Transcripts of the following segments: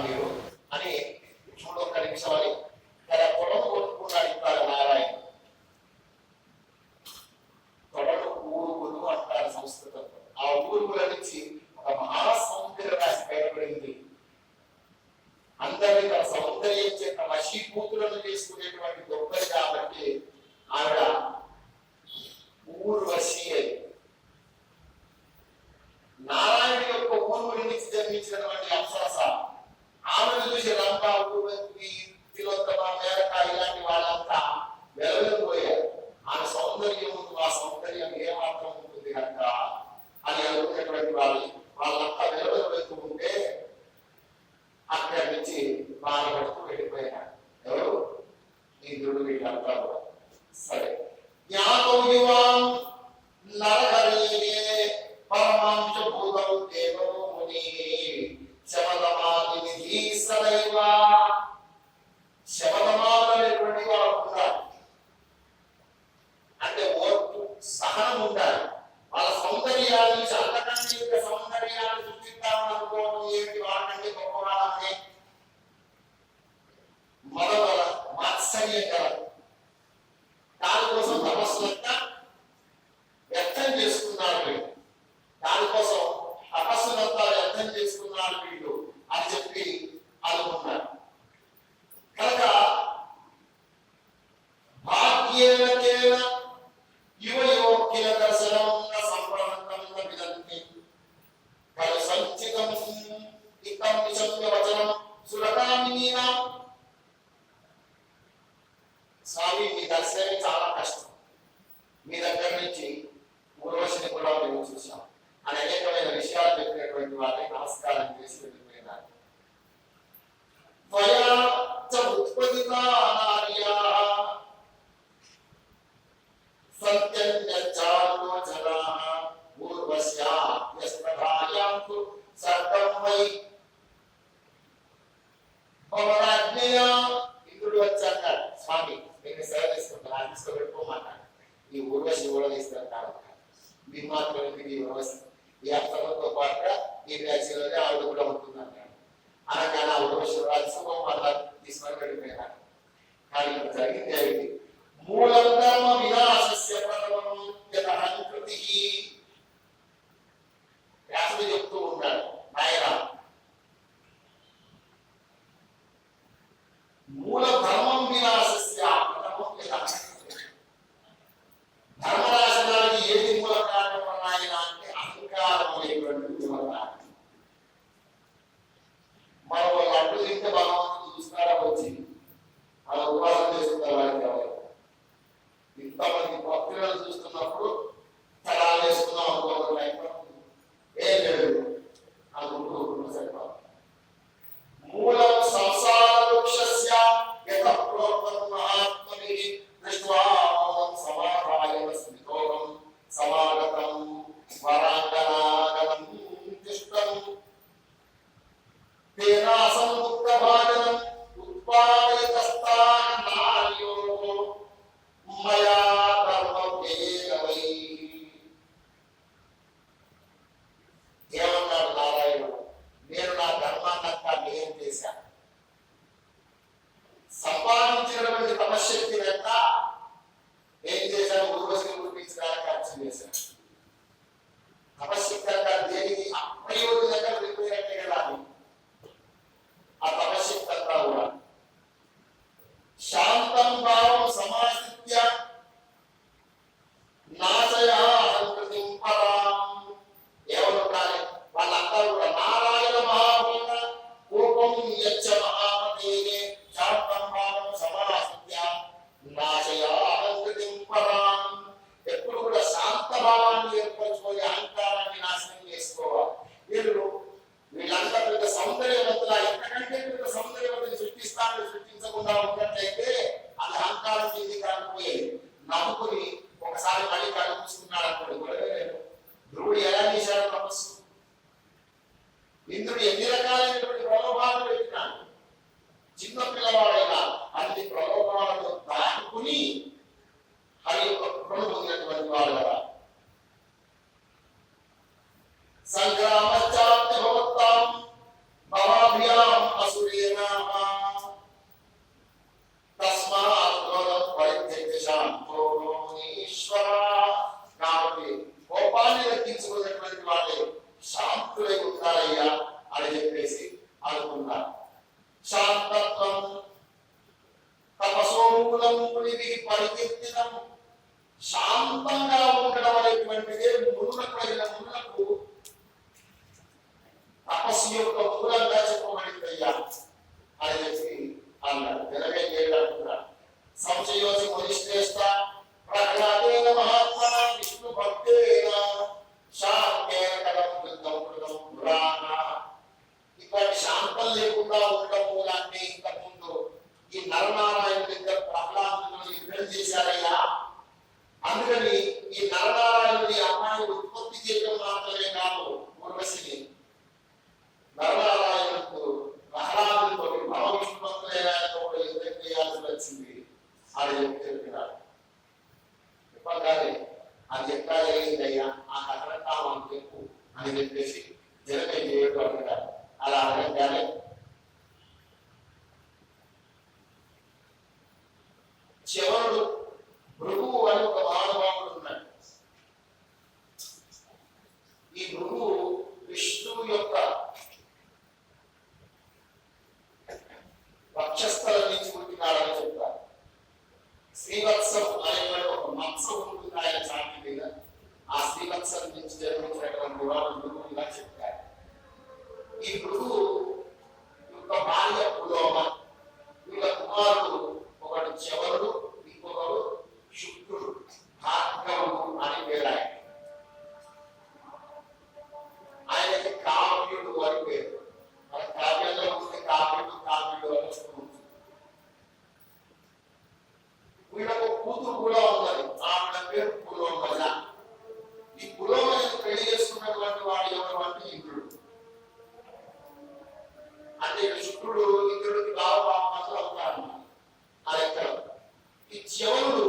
మీరు అని చూడొక్క నిమిషం అని తన తొడను కొట్టుకున్నాడు ఇస్తారు నారాయణ. తొడలు ఊరుగులు అంటారు సంస్కృతంలో. ఆ ఊరుగుల నుంచి ఒక మహాసౌందర్య రాశి బయటపడింది. అందరినీ తన సౌందర్యం చేత వశీభూతులను చేసుకునేటువంటి గొప్పది కాబట్టి ఆవిడ ఊర్వశి. నారాయణ యొక్క ఊరు నుంచి జన్మించినటువంటి అప్సరస. ఆమెను చూసి రంభ, ఊర్వశి, తిలోత్తమ, మేనక ఇలాంటి వాళ్ళంతా వెలవెలపోయారు. ఆమె సౌందర్యం ముందు ఆ సౌందర్యం ఏమాత్రం ఉంటుంది కనుక అని అనుకునేటువంటి వాళ్ళంతా వెలవెలపోతూ ఉంటే అక్కడి నుంచి బాధపడుతూ వెళ్ళిపోయారు. ఎవరు? ఇంద్రుడు వీళ్ళంతా కూడా. సరే, జ్ఞాతౌయువాం నరహరియే పరమాంశ భూతం దేవో ముని శమదమాదినిధి సదైవ. శమదమాలు అనేటువంటి వాళ్ళు ఉన్నారు. అంటే ఓర్పు, సహనం ఉండాలి. వాళ్ళ సౌందర్యాన్ని అంతకంటే యొక్క సౌందర్యాన్ని సృష్టిస్తామని అనుకోవడం ఏమిటి? వాళ్ళంటే గొప్ప వాళ్ళని మరొక మాత్సర్యం కలదు. దానికోసం తపస్సులంతా వ్యర్థం చేసుకున్నారు వీళ్ళు. దానికోసం తపస్సులంతా వ్యర్థం చేసుకున్నారు వీళ్ళు అని చెప్పి అనుకున్నారు. కనుక భాగ్యేన యువయోగ్య దర్శనం సంప్రవంతం విదంతి కలు సంచితం ఇతం నిశమ్య వచనం సురకామినీనా. స్వామి, మీ దర్శనం చాలా కష్టం. మీ దగ్గర నుంచి ఊర్వశిని కూడా మేము చూసాం అని అనేకమైన విషయాలు చెప్పినటువంటి వారిని నమస్కారం చేసి వెళ్ళిపోయినారు. ఇంద్రుడు వచ్చాక, స్వామి నేను సేవ తీసుకుంటాను, తీసుకోబెట్టుకోమన్నాడు. ఈ ఊర్వశి కూడా తీసుకెళ్తాను. మీరు మాత్రం ఎందుకు ఈ ఊర్వశి? ఈ అర్థంతో పాటుగా ఈ వ్యాఖ్యలోనే ఆవిడ కూడా ఉంటుందన్నాడు. అనగానే ఆ ఊర్వశి శుభం వల్ల తీసుకొని వెళ్ళిపోయినాడు. కానీ ఇక్కడ జరిగింది ఏమిటి? మూలం ధర్మ వినాశస్య ప్రథమం యతఃకృతి. వ్యాసుడు చెప్తూ ఉన్నాడు, నాయన మూల ధర్మం వినాశస్య ప్రథమం యతఃకృతి. ధర్మనాశనానికి ఏది మూల కారణం అన్నాయన అంటే అహంకారం అనేటువంటి మూల కారణం. మనం లడ్డు తింటే భగవంతుడు చూస్తారా వచ్చి మన ఉపాసన చేస్తున్నారు వారికి ఎవరు? ఇంతమంది భక్తులను చూస్తున్నప్పుడు తలాలు వేసుకున్నాం అనుకోవడం ఏం లేదు అనుకుంటూ సరిపోతుంది. మూలం సంసార వృక్షస్య యతః ప్రోక్తం మహాత్మభిః దృష్ట్వా మౌనం సమాధాయ స్మితోహం సమాగతం వరాంగనాగతం తిష్టం తేనా సంముక్త భాజనం ఉత్పాదయతస్తాన్ నార్యో మయా ధర్మభేదవై. ఏమన్నాడు నారాయణుడు? నేను నా ధర్మాన్నంతా వ్యయం చేశాను. సంపాదించినటువంటి తపశక్తిని అంతా ఏం చేశాను? ఊర్వశిని గుర్తించడానికి ఖర్చు చేశాను. తపశక్తి అంతా దేనికి అప్రయోజనంగా వెళ్ళిపోయినట్టే కదా అది. ఆ తపశక్తి అంతా కూడా శాంతం భావం సమాశ్రిత్య నాశయా సంకృతిం పరాం. ఏమనుండాలి? వాళ్ళంతా కూడా నారాయణ మహాభూత కోపం యచ్చ మహామతే శాంతం భావం సమాశ్రిత్య నాశయా సంకృతిం పరాం. ఎప్పుడు కూడా శాంత భావాన్ని ఏర్పరచుకొని అహంకారాన్ని నాశనం చేసుకోవాలి. వీళ్ళంతా పెద్ద సౌందర్యవంతుల, ఎంతకంటే పెద్ద సౌందర్యవంతుని సృష్టిస్తానని సృష్టించకుండా ఉన్నట్లయితే అది అహంకారం చెంది కాకపోయేది. నమ్ముకుని ఒకసారి మళ్ళీ కళ్ళు మూసుకున్నాడు అనుకోండి, గొడవలేదు. ధ్రువుడు ఎలా చేశాడు తపస్సు? ఇంద్రుడు ఎన్ని రకాలైనటువంటి ప్రలోభాలు పెట్టినాడు. చిన్న పిల్లవాడైనా అన్ని ప్రలోభాలను దాటుకుని హరి పొందినటువంటి వాడు కదా. సంగ్రామశ్చాప్య భవత్తాం భవ కర్మలు లేకుండా ఉండడం మూలాన్ని ఇంతకుముందు ఈ నరనారాయణ దగ్గర ప్రహ్లాదుని యుద్ధం చేశారయ్యా. అందుకని ఈ నరనారాయణుని అమ్మాయిని ఉత్పత్తి చేయడం మాత్రమే కాదు, ఊర్వశిని నరనారాయణకు ప్రహ్లాదుతో భవవిష్ణులతో యుద్ధం చేయాల్సి వచ్చింది అని చెప్పినాడు. చెప్పగానే అది ఎట్లా జరిగిందయ్యా, ఆ కథనంతా మనం చెప్పు అని చెప్పేసి జనమే చేయడం అడిగారు. అలా అడగగానే చివరుడు భృగువు అని ఒక మహానుభావుడు ఉన్నాడు. ఈ భృగువు విష్ణువు యొక్క వక్షస్థలం నుంచి పుట్టినాడని చెప్తారు. శ్రీవత్సం అనేటువంటి ఒక మత్సం ఉంటుంది ఆయన చాటి మీద. ఆ శ్రీవత్సం నుంచి జన్మించినటువంటి వాడు భృగువుగా చెప్తారు. ఈ భృగువు యొక్క భార్య పులోమ, వీళ్ళ కుమారుడు ఒకడు చవరుడు, ఇంకొకడు శుక్రుడు, భార్గవుడు అని పేరు. ఆయనకి కావ్యుడు అని పేరు. మన కావ్యంలో ఉంది కావ్యుడు కావ్యుడు అని వస్తుంది. వీళ్ళకు కూతురు కూడా ఉన్నది, ఆవిడ పేరు పులోమజ. ఈ పులోమజను పెళ్లి చేసుకున్నటువంటి వాడు ఎవరు అంటే ఇంద్రుడు. అంటే శుక్రుడు ఇంద్రుడికి బావబావలు అవుతారు. ఆ లెక్కలో ఈ చవరుడు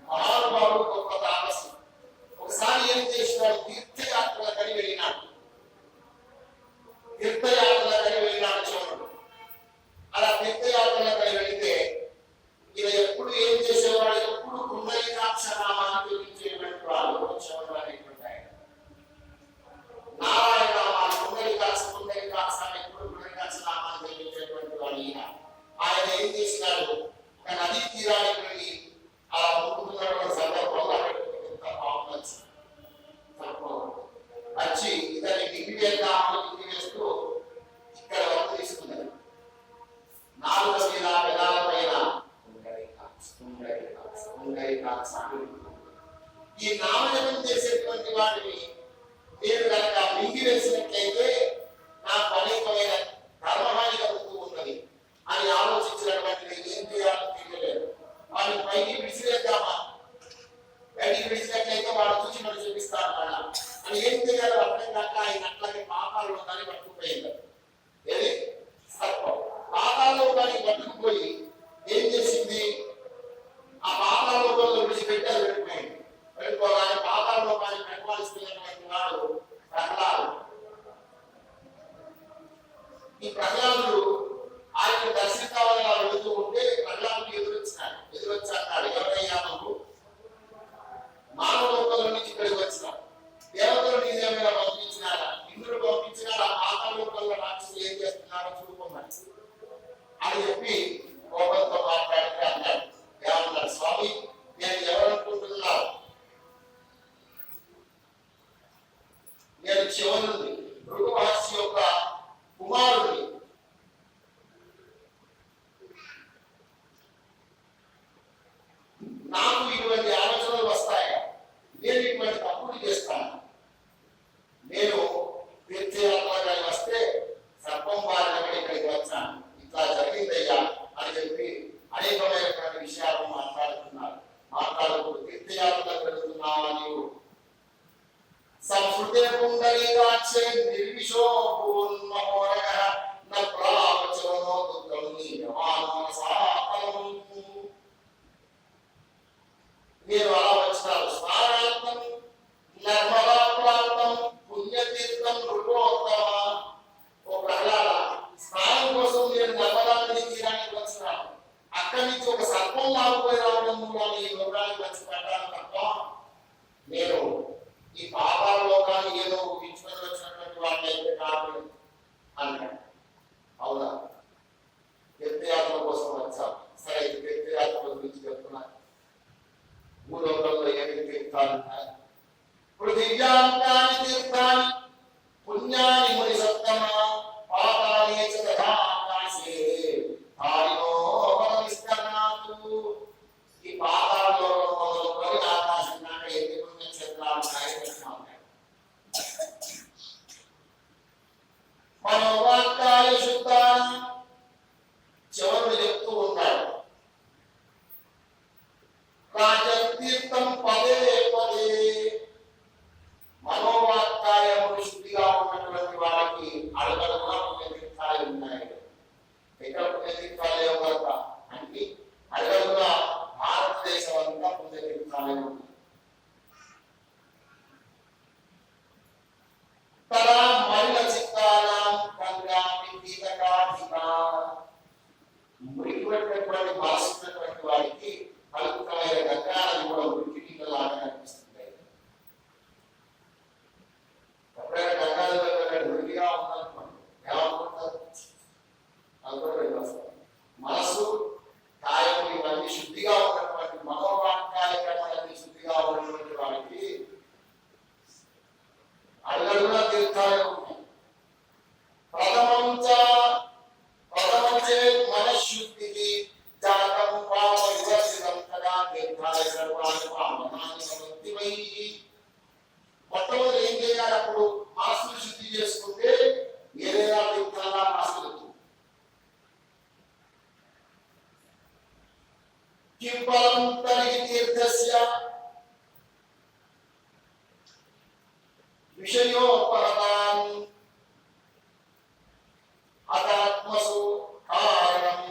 మహానుభావుడు గొప్ప తాపస్సు. ఒకసారి ఏం చేసినాడు, తీర్థయాత్రలకని వెళ్ళినాడు. తీర్థయాత్రలకని వెళ్ళినాడు చవరుడు. అలా తీర్థయాత్రలకని వెళితే ఇలా ఎప్పుడు ఏం చేసేవాడు, ఎప్పుడు కుండలికాక్ష నామాన్ని చూపించేటువంటి వాడు చవరుడు అనేటువంటి ఆయన. నారాయణ నామాలు కుండలికాక్ష అని ఎప్పుడు కుండలికాక్ష నామాన్ని చూపించేటువంటి వాడు ఈయన. ఆయన ఏం చేసినాడు, ఒక నదీ తీరానికి వెళ్ళి అలా ముట్టుకున్నటువంటి సందర్భంలో ఎంత పాపం వచ్చి ఇతని దిగి వేస్తూ ఇక్కడ వరకు తీసుకున్నది. నాలుగు మీద పెదాల పైన ఈ నామజపం చేసేటువంటి వాటిని నేను కనుక మింగి వేసినట్లయితే నాకు అనేకమైన ధర్మహాని కలుగుతూ ఉన్నది అని ఆలోచించినటువంటి నేను ఏం చేయాలో తెలియలేదు. వాడిని పైకి విడిచివేద్దామా, బయటికి విడిచినట్లయితే వాడు చూసి మనం చూపిస్తాను మళ్ళా అని ఏం చేయాలో అర్థం కాక ఆయన అట్లాగే పాపాల్లో దాన్ని పట్టుకుపోయింది. ఏది సర్పం పాతాల్లో దాన్ని పట్టుకుపోయి ఏం చేసింది, ఆ పాతాల్లో విడిచిపెట్టి అది వెళ్ళిపోయింది. వెళ్ళిపోగానే పాతాల్లో కానీ పెట్టవలసినటువంటి వాడు ప్రహ్లాదుడు. ఈ ప్రహ్లాదుడు ఆయన దర్శించాలని వెళుతూ ఉంటే ప్రహ్లాదుడు ఎదురొచ్చాడు. ఎవరయ్యా నువ్వు? మానవ లోకంలో నుంచి ఇక్కడికి వచ్చినాడు. దేవతలు నీదేమైనా పంపించినారా? ఇంద్రుడు పంపించినాడు. ఆ పాతాళ లోకంలో రాక్షసులు ఏం చేస్తున్నారో చూడుకోమని అని చెప్పి కోపంతో మాట్లాడితే అన్నాడు. ఏమన్నాడు, స్వామి నేను ఎవరనుకుంటున్నాను, నేను చివరుంది భృగు మహర్షి యొక్క కుమారుడిని. నాకు ఇటువంటి ఆలోచనలు వస్తాయా? నేను ఇటువంటి తప్పులు చేస్తాను. నేను తీర్థయాత్రగా వస్తే సర్పం వారిని ఇక్కడికి వచ్చాను, ఇట్లా జరిగిందయ్యా అని చెప్పి అనేకమైనటువంటి విషయాలు మాట్లాడుతూ తీర్థయాత్రలకు వెళుతున్నావా నీవు? సంస్కృతే పుండరీకాక్షే నిర్విశోభూన్మహోరగః న ప్రావచనో దుఃఖం నీయమానో సాఫలం. నేను అలా వచ్చినాను. స్నానార్థం నర్మదా ప్రాంతం పుణ్యతీర్థం నృపోత్తమ. ఓ ప్రహ్లాద, స్నానం కోసం నేను నర్మదా నది తీరానికి వచ్చినాను. అక్కడి నుంచి ఒక సర్పం లాగుపోయి రావడం మూలాన్ని ఈ లోకానికి వచ్చి పడ్డాను తప్ప నేను ఈ పాపాల లోకాన్ని ఏదో ఊహించుకొని వచ్చినటువంటి వాడిని అయితే కాదు అన్నాడు. అవునా, తీర్థయాత్ర కోసం వచ్చాం. సరే, తీర్థయాత్ర గురించి చెప్తున్నా. భూలోకంలో ఏమి తీర్థాలు ఉన్నాయి? పృథివ్యాంకాని తీర్థాని పుణ్యాని ముని సత్తమ పాతాళే చ తథా ఆకాశే ధారిణో వనవిస్తరణాతు. మురికి పట్టినటువంటి మనసున్నటువంటి వారికి పవిత్రమైన గంగా నది కూడా మురికి నీళ్ళలాగా కనిపిస్తుంది. ఎప్పుడైనా గంగా నది మురికిగా ఉందనుకోండి ఏమనుకుంటారు? అది కూడా వెళ్ళొస్తారు. మనసు కాయము ఇవన్నీ శుద్ధిగా ఉన్నటువంటి మనోవాక్యాలన్నీ శుద్ధిగా ఉన్నటువంటి వారికి అడుగడుగునా తీర్థాలు ఉంటాయి. ప్రథమంచే మనశుద్ధికి జాతం పాప వివర్జితం కదా తీర్థాయ సర్వాణి పావనాని సమృద్ధిమై. మొట్టమొదటి ఏం చేయాలి? అప్పుడు మనసును శుద్ధి చేసుకుంటే ఏదైనా తీర్థాల మనసులు కింపలం తనిగి తీర్థస్య విషయోపహతాం అతాత్మసు కారణం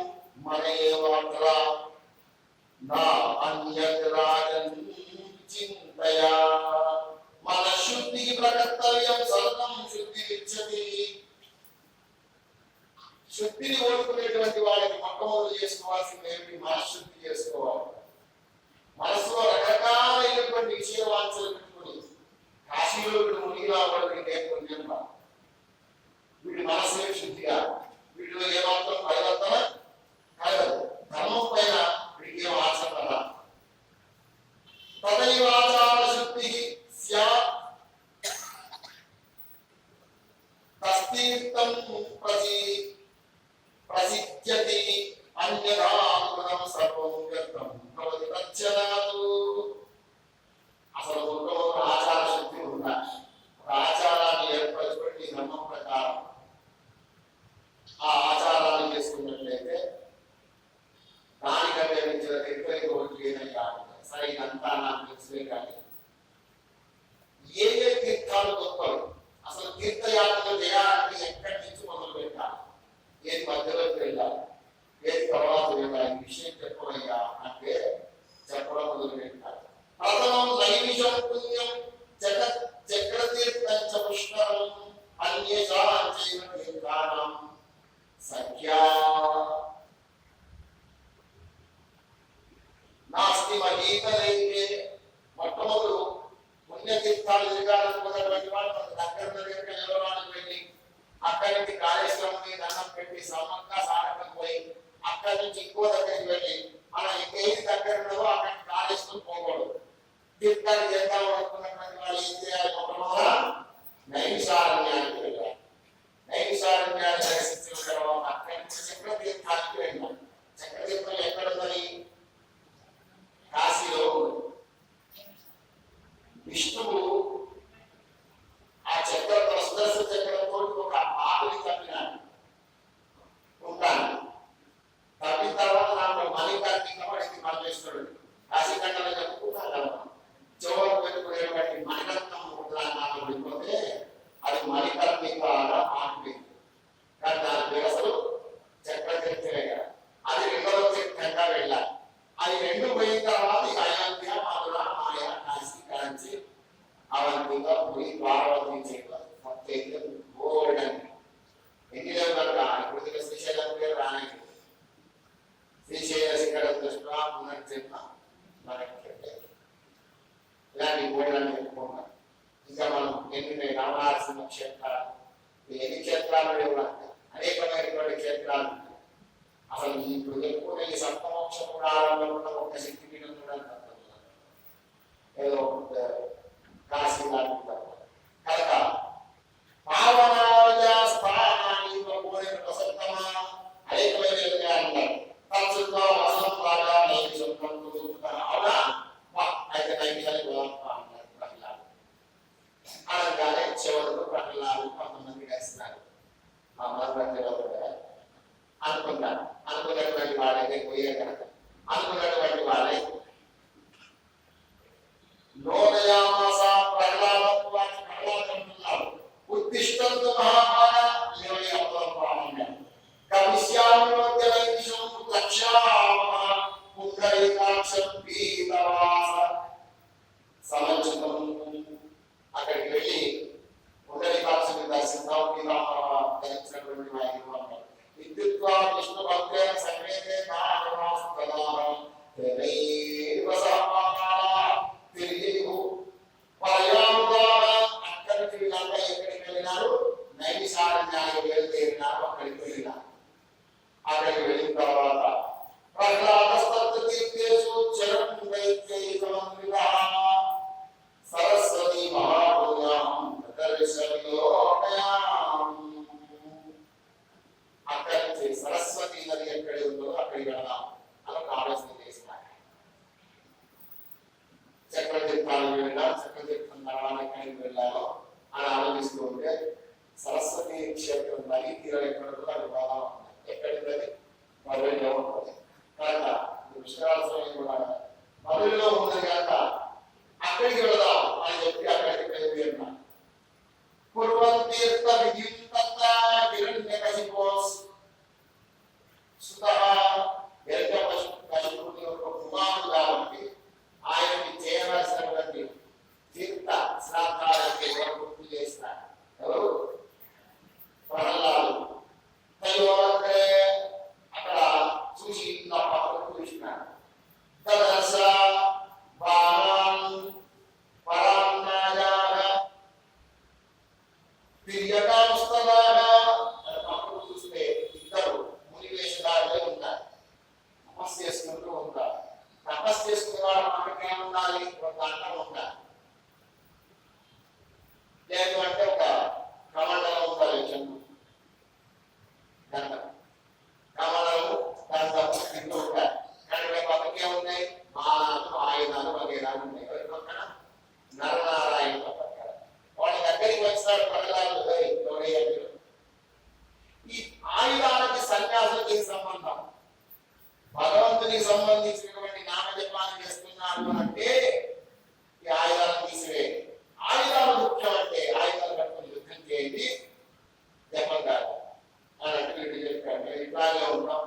మనయేవాత్ర నా అన్యత్ రాజన్ చింతయా. మన శుద్ధికి ప్రకర్తవ్యం సర్వం శుద్ధి విచ్చతి. శుద్ధిని ఓడుకునేటువంటి వాడికి మొట్టమొదటి చేసుకోవాల్సింది ఏమిటి? మనశుద్ధి చేసుకోవాలి. మనసులో రకరకాలైనటువంటి విషయ వాంఛలు పెట్టుకుని కాశీలో వీడు మునిగిలా వాడికి నేర్పుణ్యం వీడి మనసే శుద్ధిగా వీటిలో ఏమాత్రం పరివర్తన కలగదు. ధర్మం పైన వీడికి ఏం ఆచరణ రాదు. తదైవాచార శుద్ధి స్యాత్ తస్తీర్థం ప్రసిద్ధ్యతి అన్యథా గుణం సర్వం వ్యర్థం భవతి తచ్చనాతు. అసలు ఒక ఆచార శక్తి ఉందా? ఒక ఆచారాన్ని ఏర్పరచుకొని ధర్మం ప్రకారం ఆ ఆచారాన్ని చేసుకున్నట్లయితే దానికంటే మించిన తీర్థం ఒకటి లేదని కాదు. సరే ఇదంతా నాకు తెలుసులే కానీ ఏ ఏ తీర్థాలు గొప్పలు? అసలు తీర్థయాత్రలు చేయాలంటే ఎక్కడి నుంచి మొదలు పెట్టాలి? ఏది మధ్యలోకి వెళ్ళాలి? ఏది తర్వాత వెళ్ళాలి? ఈ విషయం చెప్పవయ్యా అంటే చెప్పడం మొదలు పెట్టాలి. ప్రథమం నైమిషం పుణ్యం చక్రతీర్థం చ పుష్కరం అన్యేషాం చైవ తీర్థానాం సంఖ్యా నాస్తి మహీతలైతే. మొట్టమొదలు పుణ్యతీర్థాలు తిరగాలనుకున్నటువంటి వాళ్ళు మన దగ్గర నిలవడానికి వెళ్ళి అక్కడి నుంచి కాళేశ్వరం దండం పెట్టి సమంగా సాగటం పోయి అక్కడి నుంచి ఇంకో దగ్గరికి వెళ్ళి మనం ఇంకేది దగ్గర ఉన్నదో అక్కడికి కాళేశ్వరం పోకూడదు. తీర్థాలు చేద్దాం అనుకున్నటువంటి వాళ్ళు ఏం చేయాలి? మొట్టమొదట నైమిషారణ్యానికి వెళ్ళాలి. నైమిషారణ్యాన్ని దర్శించిన తర్వాత అక్కడి నుంచి చక్రతీర్థానికి వెళ్ళాలి. చక్రతీర్థం ఎక్కడున్నది? కాశీలో ఉంది. విష్ణువు ఆ చక్రం సుదర్శన చక్రంతో ఒక ఆకుని తప్పినాడు ఉంటాను. తప్పిన తర్వాత నాకు మణికర్ణికమడికి పరమేశ్వరుడు కాశీఖండలో చెప్పుకున్నాను కదా. చివరకు పెట్టుకునేటువంటి మణిరత్నం ముద్రాన్ని పడిపోతే అది మణికర్ణికగా మారిపోయింది. కానీ దాని వ్యవస్థలు చక్రతీర్థమే కదా. అది రెండవ తీర్థంగా వెళ్ళాలి. అది రెండు పోయిన తర్వాత ఇక అయోధ్య, మధుర, మాయ, కాశీ, కాంచి, అవంతిక, పురి, పార్వతి చేయాలి. గోల్డెన్ ఎన్ని లేవుగా ఇప్పుడు శ్రీశైలం పేరు రానికి శ్రీశైల శిఖర దృష్ట్యా పునర్జన్మ మనకి ఇలాంటి గోల్డెన్ చెప్పుకున్నాం. ఇంకా మనం ఎన్ని రామనారసింహ క్షేత్రాలు, ఎన్ని క్షేత్రాలు లేవు, అనేకమైనటువంటి క్షేత్రాలు. అసలు ఇప్పుడు చెప్పుకునే ఈ సప్తమోక్ష పురాణంలో ఉన్న ఒక శక్తి పీఠం కూడా ఏదో కాశీ లాంటి కనుక పావనాయ స్థానాన్ని కోరిన ప్రసక్తమా అనేకమైన అన్నారు. తత్సుగా వసనం బాగా నైమిషం అవునా అయితే నైమిషానికి అన్నారు ప్రహ్లాదు. అనగానే చివరికి ప్రహ్లాదు కొంతమంది కలిసినారు. ఆ మధ్యలో అనుకున్నాను. అనుకున్నటువంటి వాళ్ళైతే పోయే కనుక అనుకున్నటువంటి వాళ్ళే లోనయామాస ప్రహ్లాదం ప్రహ్లాదంటున్నారు. ఉత్తిష్టంతు మహామాయ ఇరవై అపరామణ్యం కవిశ్యామోద్యలైషం లక్ష్యామ పుండరీకాక్షం పీతవాస సమర్చితం. అక్కడికి వెళ్ళి పుండరీకాక్షని దర్శిద్దాం. పీతాంబర ధరించినటువంటి నాయుడు అన్నారు. విద్యుత్వా విష్ణు భక్తేన సంవేదే నారాస్తదారం తెరైవ సహపాకాల తిరిగివు పరయాముదార. అక్కడి నుంచి వీళ్ళంతా ఎక్కడికి వెళ్ళినారు? నైమిషారణ్యానికి బయలుదేరినారు. అక్కడికి వెళ్ళినారు. అక్కడికి వెళ్ళిన తర్వాత ప్రహ్లాదస్తీర్థేషు చరం దైత్యైకమంత్రితః సరస్వతి మహాపుణ్యాం దర్శనయోగయాం. అక్కడి నుంచి సరస్వతి నది ఎక్కడ ఉందో అక్కడికి వెళదాం అని ఒక ఆలోచన చేసినారు. చక్రతీర్థానికి వెళ్ళాం. చక్రతీర్థం తర్వాత ఎక్కడికి వెళ్ళాలో అని ఆలోచిస్తూ ఉంటే సరస్వతి క్షేత్రం నది తీరం ఎక్కడ ఉందో అది బాగా ఉంది. ఎక్కడుంది? మధురైలో ఉంటుంది కనుక పుష్కరాల కూడా మధురైలో ఉంది కనుక అక్కడికి వెళదాం అని చెప్పి అక్కడికి వెళ్ళిపోయినాం. పూర్వంతీర్థ విద్యుత్ హిరణ్యకశిపోస్ సుతః హిరణ్యకశిపుని యొక్క కుమారుడు కాబట్టి ఆయనకి చేయవలసినటువంటి తీర్థ శ్రాద్ధాలకి గుర్తు చేస్తారు. ఎవరు? ప్రహ్లాదు. అక్కడ చూసి పక్కన చూసినాడు. తదర్శ బాణాన్ పరాన్నాయాః తిర్యకాంస్తదాః. పక్కన చూస్తే ఇద్దరు మునివేషధారులే ఉన్నారు. తపస్సు చేసుకుంటూ ఉంటారు. తపస్సు చేసుకున్న మనకే ఉండాలి, ఒక అండం ఉండాలి. లేదు అంటే ఒక కమండలం ఉండాలి. చెండు దండం కమలము దండం ఇంటూ ఉంటాయి. కానీ పక్కకే ఉన్నాయి మానాలు ఆయుధాలు వగేరాలు ఉన్నాయి. ఎవరి పక్కన? నరనారాయణ పక్కన. వాళ్ళ దగ్గరికి వచ్చినాడు ప్రహ్లాదు. ఈ ఆయుధాలకి సన్యాసులకి సంబంధం. భగవంతునికి సంబంధించినటువంటి నామజపాన్ని చేస్తున్నారు అంటే ఈ ఆయుధాలను తీసివేయండి. ఆయుధాలు ముఖ్యం అంటే ఆయుధాలు పట్టుకుని యుద్ధం చేయండి, జపం కాదు అని అంటే వీళ్ళు చెప్పాడు. ఇట్లాగే ఉన్నాం.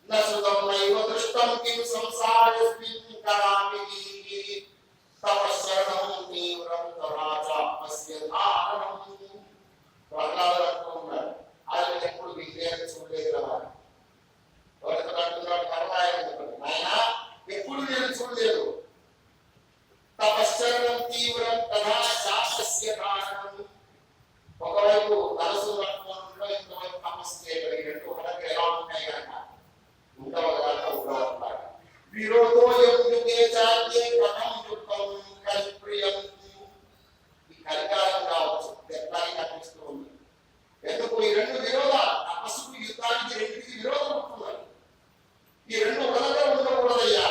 నసుతం నైవ దృష్టం కిం సంసారస్మిన్ కరామి తవ శరణం తీవ్రం తథా చాపస్య ధారణం. ప్రహ్లాదు అంటూ ఉన్నారు, అది ఎప్పుడు విజయాన్ని చూడలేదు కదా. ఎవరితో అంటున్నాడు? నాయన ఎప్పుడు నేను చూడలేదు. తపశ్చరణం తీవ్రం తథా చాపస్య ధారణం. ఒకవైపు మనసు పట్టుకోవడంలో ఇంకోవైపు తపస్సు చేయగలిగినట్టు ఒక దగ్గర ఎలా ఉంటాయి కనుక ఇంకా ఒక దాంట్లో ఉంటారు. విరోధోయం యుగే చాద్యే కథం యుక్తం కలిప్రియం. ఈ కలికాలం కావచ్చు, ఎట్లాగే కనిపిస్తూ ఉంది. ఎందుకు ఈ రెండు విరోధాలు? తపస్సుకు యుద్ధానికి రెండింటికి విరోధం ఉంటున్నారు. ఈ రెండు ఒక దగ్గర ఉండకూడదయ్యా.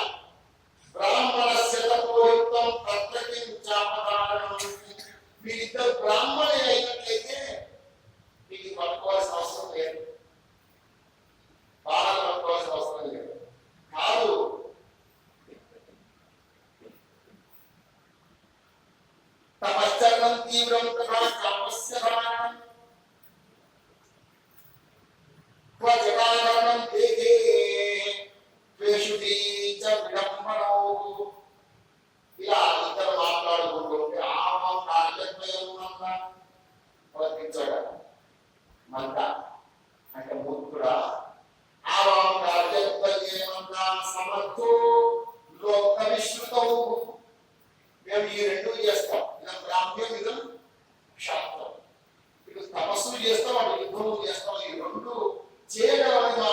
బ్రాహ్మణస్య తపోయుక్తం తత్రకిం చాపధారణం. వీరిద్దరు బ్రాహ్మణే అయినట్లయితే మీకు పట్టుకోవాల్సిన అవసరం లేదు, బాణాలు పట్టుకోవాల్సిన అవసరం లేదు. కాదు, తపశ్చరణం తీవ్రం తథా చాపస్య ధారణం త్వజటాధరణం దేహే ద్వేషుతి చ విడంబనౌ. ఇలా ఇద్దరు మాట్లాడుకుంటుంటే ఆమం కార్యద్వయం వర్తించాడు. మంట అంటే ముక్తుడా. ఆమం కార్యద్వయేమన్నా సమర్థో లోక విశ్రుతౌ. మేము ఈ రెండు చేస్తాం. ఇదం బ్రాహ్మ్యం, ఇదం శాస్త్రం. ఇటు తపస్సు చేస్తాం, అటు యుద్ధము చేస్తాం. ఈ రెండు చేయగలని మా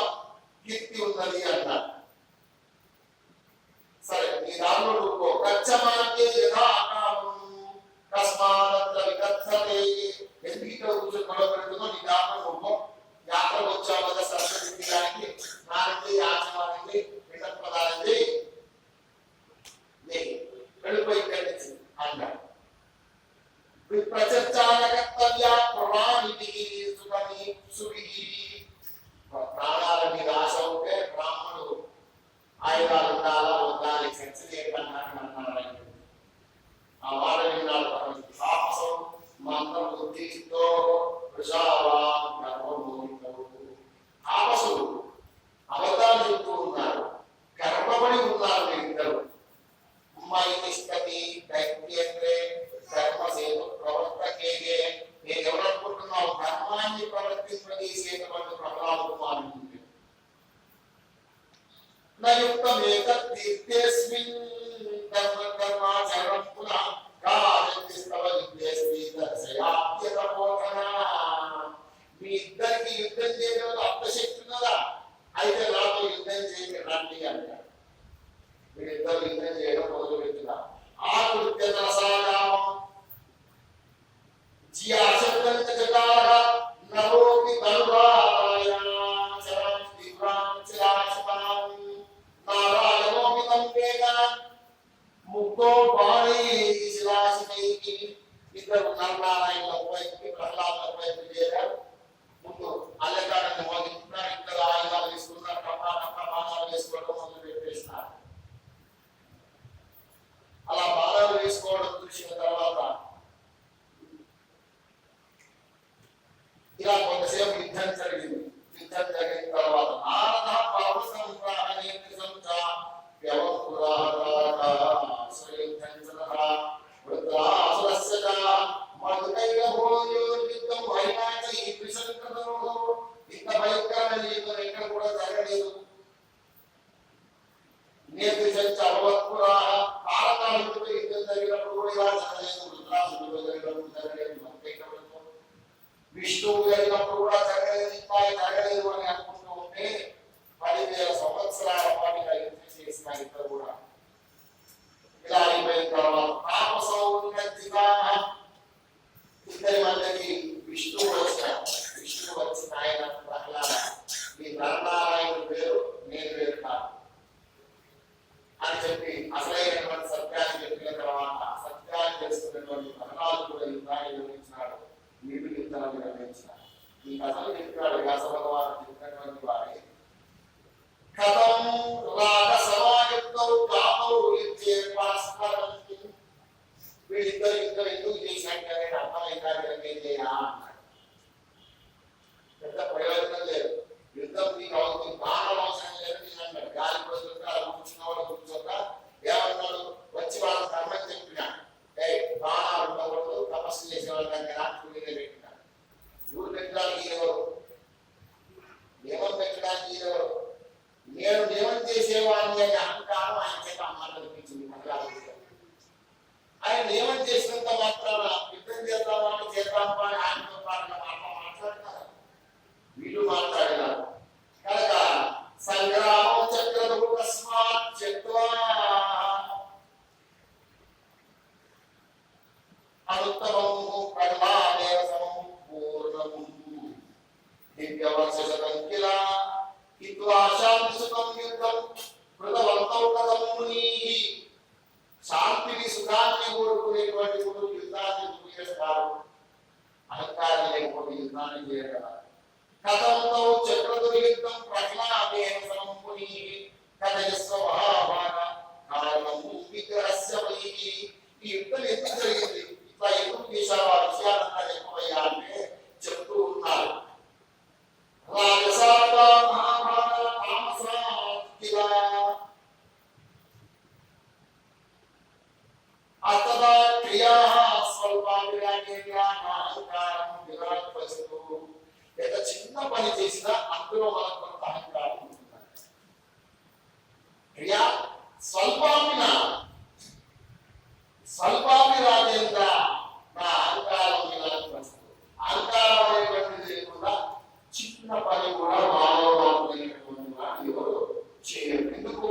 కీర్తి ఉన్నది అన్నారు. సరే, ఈ దానిలో నువ్వు గచ్చమార్గే యథా అకామం కస్మాదత్ర వికథతే. ఎందుకు ఇక్కడ కూర్చొని గొడవ పెడుతుందో నీ దాంట్లో నువ్వు యాత్ర వచ్చావు కదా సరస్వతి తీరానికి, నానికి ఆచమానికి పిండ ప్రదానికి వెళ్ళిపోయి కలిసి అన్నాడు. ప్రచర్చాలకర్తవ్య ప్రమాణితి సుఖమి సువి. ప్రాణాల మీద ఆశ ఉంటే బ్రాహ్మణుడు ఆయుధాలు ఉండాలా వద్దా అని చర్చ చేయడానికి అన్నారు. ఆ మాట విన్నాడు. సాహసం మంత్ర బుద్ధితో ఆ ధర్మాన్ని ప్రవర్తింపజేసేటువంటి ప్రహ్లాద కుమారుడు నయుక్తమేక తీర్థేస్మిన్ ధర్మాచరణం పునః కాజంతిస్తవ యుద్ధేస్మి దర్శయాత్యతమోధన. మీ ఇద్దరికి యుద్ధం చేయడంలో అంత శక్తి ఉన్నదా? అయితే నాతో యుద్ధం చేయండి రండి అంటారు. మీరిద్దరు యుద్ధం చేయడం మొదలు పెట్టుదా ఆకృత్య రసాయామం జియాశబ్దంత జటార నరోపి తనురాయ చరం దివ్రాం చిరాశపాం నారాయణోపి తం వేగ ముక్తో బాణై శిలాశికైకి. ఇద్దరు నరనారాయణ వైపుకి ప్రహ్లాద వైపు చేరారు. ముందు అల్లకాడని మోగిస్తున్నారు. ఇద్దరు ఆయుధాలు తీసుకున్నారు. బాణాలు వేసుకోవడం మొదలు పెట్టేస్తున్నారు. అలా బాణాలు వేసుకోవడం చూసిన తర్వాత ఇలా కొంతసేపు యుద్ధం జరిగింది. యుద్ధం జరిగిన తర్వాత నారద ఇంత భయంకరమైన యుద్ధం ఎక్కడ కూడా జరగలేదు. యుద్ధం జరిగినప్పుడు కూడా ఇలా జరగలేదు. రుద్రాసుడితో జరిగినప్పుడు జరగలేదు. విష్ణువు జరిగినప్పుడు కూడా జరగలేదు. ఇంకా జరగలేదు అని అనుకుంటూ ఉంటే 10,000 సంవత్సరాల పాటు యుద్ధం చేసిన ఇద్దరు కూడా ఇలా అయిపోయిన తర్వాత ఇద్దరి మధ్యకి విష్ణువు వచ్చాడు. విష్ణువు వచ్చిన ఆయన ప్రహ్లాద ఈ నరనారాయణ పేరు నేను వేరు కాదు అని చెప్పి అసలైనటువంటి సత్యాన్ని చెప్పిన తర్వాత సత్యాన్ని తెలుసుకున్నటువంటి ప్రహ్లాదు కూడా యుద్ధాన్ని నిర్వహించినాడు. వీడు యుద్ధాన్ని నిర్వహించినాడు. ఈ కథలు చెప్పినాడు వ్యాస భగవాను చెప్పినటువంటి వారి కథం రాగ సమాయుక్తౌ కామౌ యుద్ధే పరస్పరం. వీళ్ళిద్దరు యుద్ధం ఎందుకు చేశాడు అనేది అర్థమైందా? అన్నాడు. పెద్ద ప్రయోజనం లేదు. యుద్ధం నీకు అవుతుంది. బాణం అవసరం లేదు. అన్నాడు. గాలి కూర్చుంటా కూర్చున్న వాళ్ళు కూర్చోక ఏమన్నాడు? వచ్చి వాళ్ళ ధర్మం చెప్పినా బాణాలు ఉండకూడదు. తపస్సు చేసే వాళ్ళ దగ్గర పెట్టినాడు. ఊరు పెట్టడానికి ఎవరు? నియమం పెట్టడానికి ఎవరు? నేను నియమం చేసేవాడిని అనే అహంకారం ఆయన చేత అమ్మాట అనిపించింది. ఆయన నియమం చేసినంత మాత్రాన యుద్ధం చేద్దామని చేద్దామా అని ఆయనతో మాట్లాడతారు. వీళ్ళు మాట్లాడినారు కనుక సంగ్రామం చక్రము తస్మాత్ త్యక్త్వా అనుత్తమం ప్రహ్లాదేన సమం పూర్ణం దివ్యవర్షశతం కిల హిత్వా శాంతిసుతం యుద్ధం కృతవంతౌ కథం మునీః. శాంతిని సుఖాన్ని కోరుకునేటువంటి గురువు యుద్ధాన్ని చేస్తారు. అహంకారం లేకపోతే యుద్ధాన్ని చేయగలరు. కథంతో చక్రదుర్యుద్ధం ప్రహ్లాదేన సమం మునీః కథయస్వ మహాభాగ కారణం విగ్రహస్య వైః. ఈ యుద్ధం ఎందుకు జరిగింది? ఇట్లా ఎందుకు చేశారు? ఆ విషయాలంతా ఎక్కువయ్యా అంటే చెప్తూ ఉన్నారు. రాజసాత్వ మహాభాగ తామసాత్కిల అతదా క్రియాః స్వల్పాభిరాగేణాహంకారం విరాట్పశుః. ఎంత చిన్న పని చేసినా అందులో మనకు కొంత అహంకారం ఉంటుంది. క్రియా స్వల్పాభిరాగేంద్ర నా అహంకారం విరాట్పశుః. అహంకారం అనేటువంటిది లేకుండా చిన్న పని కూడా మానవుడైనటువంటి వాడు ఎవరు చేయరు. ఎందుకు?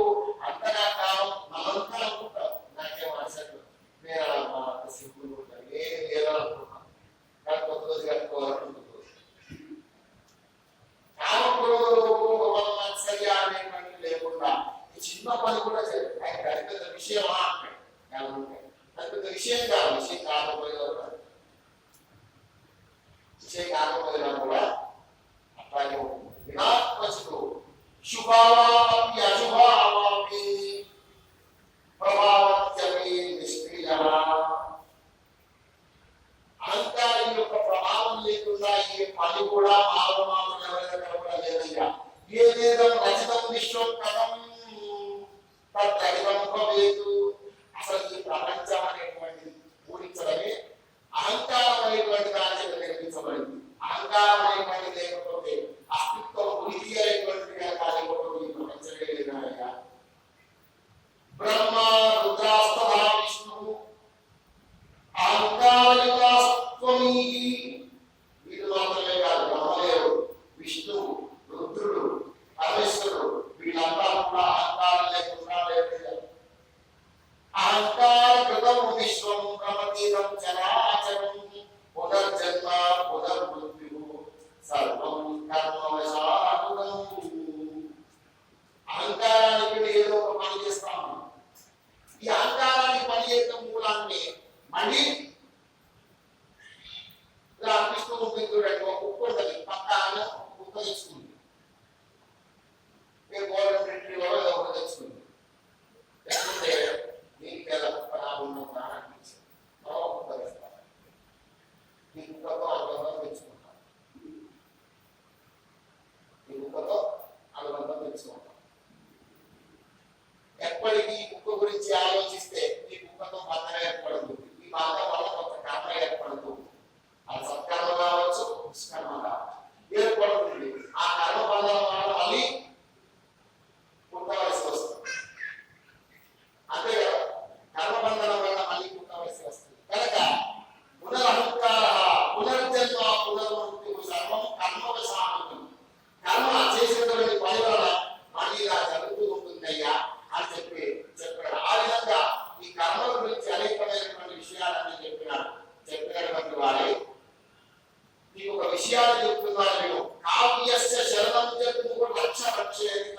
అంతగా కాలం మనంతా అనుకుంటారు నాకేం అసలు నేను సింపుల్ ఉంటాను ఏం లేదనుకుంటున్నాను నాకు కొత్త రోజు కట్టుకోవాలనుకుంటుంది. అనేటువంటి లేకుండా ఈ చిన్న పని కూడా పెద్ద విషయమా అంటాడు. పెద్ద విషయం కాదు. విషయం కాకపోయినా కూడా అట్లాగే ఉంటుంది. వినాత్మకు శుభావాపి అశుభావాపి ప్రభావత్యపి నిష్క్రియ. అహంకారం యొక్క ప్రభావం లేకుండా ఈ పని కూడా మానవాలు ఎవరైనా కూడా లేదయ్యా. ఏదేదో రచితం విశ్వం కథం తద్గతివంపవేదు. అసలు ఈ ప్రపంచం అనేటువంటి ఊహించడమే అహంకారం అనేటువంటి దాని చేత నిర్మించబడింది. అహంకారం అహంకారం అనేటువంటి లేకపోతే అస్తిత్వం ఉనికి అనేటువంటిది కాలేకపోతే ఈ ప్రపంచమే లేదనగా బ్రహ్మ రుద్రాస్తథా విష్ణువు అహంకారయుతాస్త్వమీ వీరు మాత్రమే కాదు బ్రహ్మదేవుడు విష్ణువు రుద్రుడు పరమేశ్వరుడు వీళ్ళంతా కూడా అహంకారం లేకుండా లేదు అహంకార కృతం విశ్వం ప్రమతీతం చరాచరం పునర్జన్మ పునర్మృత్యు సర్వం కర్మవశాత్మకం అహంకారానికి ఏదో ఒక పని చేస్తాము ఈ అహంకారానికి పని చేయడం మూలాన్ని మళ్ళీ ఇలా అనిపిస్తూ ఉంటుంది చూడండి ఒక కుక్క ఉంటుంది పక్కన కుక్క తెచ్చుకుంది మీరు గవర్నమెంట్ రిట్రీవర్ ఏదో ఒకటి తెచ్చుకుంది లేకపోతే దీనికి ఎలా కుక్క రాకుండా అనిపించింది కుక్క తెస్తాను ఈ కుక్కతో అనుబంధం తెచ్చుకుంటాం ఈ కుక్కతో అనుబంధం తెచ్చుకుంటాం ఎప్పటికీ కుక్క గురించి ఆలోచిస్తే ఈ కుక్కతో బంధం ఏర్పడుతుంది ఈ బంధం వల్ల కొంత కర్మ ఏర్పడుతుంది అది సత్కర్మ కావచ్చు దుష్కర్మ కావచ్చు ఏర్పడుతుంది ఆ కర్మ బంధం వల్ల మళ్ళీ పుట్టవలసి వస్తుంది అంతే కదా కర్మబంధనం వల్ల మళ్ళీ పుట్టవలసి వస్తుంది కనుక పునరహంకార పునర్జన్మ పునర్మృత్యు సర్వం కర్మవశాత్మకం కర్మ చేసినటువంటి పని వల్ల మళ్ళీ ఇలా జరుగుతూ ఉంటుందయ్యా అని చెప్పాడు ఆ విధంగా ఈ కర్మల గురించి అనేకమైనటువంటి విషయాలన్నీ చెప్పినటువంటి వారే నీకు ఒక విషయాన్ని చెప్తున్నారు నేను కావ్యస్య శరణం చెప్తూ లక్ష రక్షేది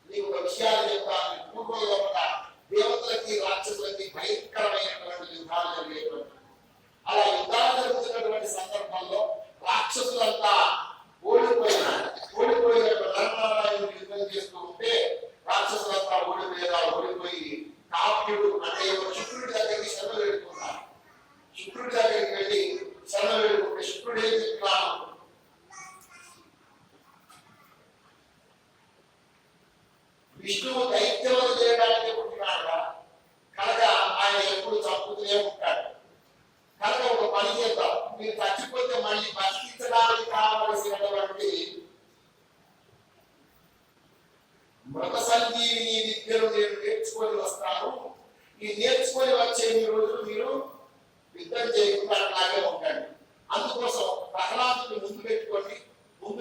నీకు ఒక విషయాన్ని చెప్తాను పూర్వం లోపల దేవతలకి రాక్షసులకి భయంకరమైనటువంటి యుద్ధాలు జరిగేటువంటి అలా యుద్ధాలు జరుగుతున్నటువంటి సందర్భంలో రాక్షసులంతా ఓడిపోయిన నరనారాయణుడు యుద్ధం చేస్తూ ఉంటే రాక్షసులంతా ఓడిపోయి కావ్యుడు అంటే శుక్రుడి దగ్గరికి శరణ వేడుకున్నారు శుక్రుడి దగ్గరికి వెళ్ళి శరణ వేడుకుంటే శుక్రుడు ఏం చెప్తున్నాను విష్ణువు దైత్యములు చేయడానికి పుట్టినాడు కనుక ఆయన ఎప్పుడు చంపుతూనే ఉంటాడు కనుక ఒక పని చేద్దాం మీరు చచ్చిపోతే మళ్ళీ బతికించడానికి కావలసినటువంటి మృత సంజీవిని విద్యను నేను నేర్చుకొని వస్తాను ఈ నేర్చుకొని వచ్చే రోజులు మీరు యుద్ధం చేయకుండా అట్లాగే ఉండండి అందుకోసం ప్రహ్లాదుని ముందు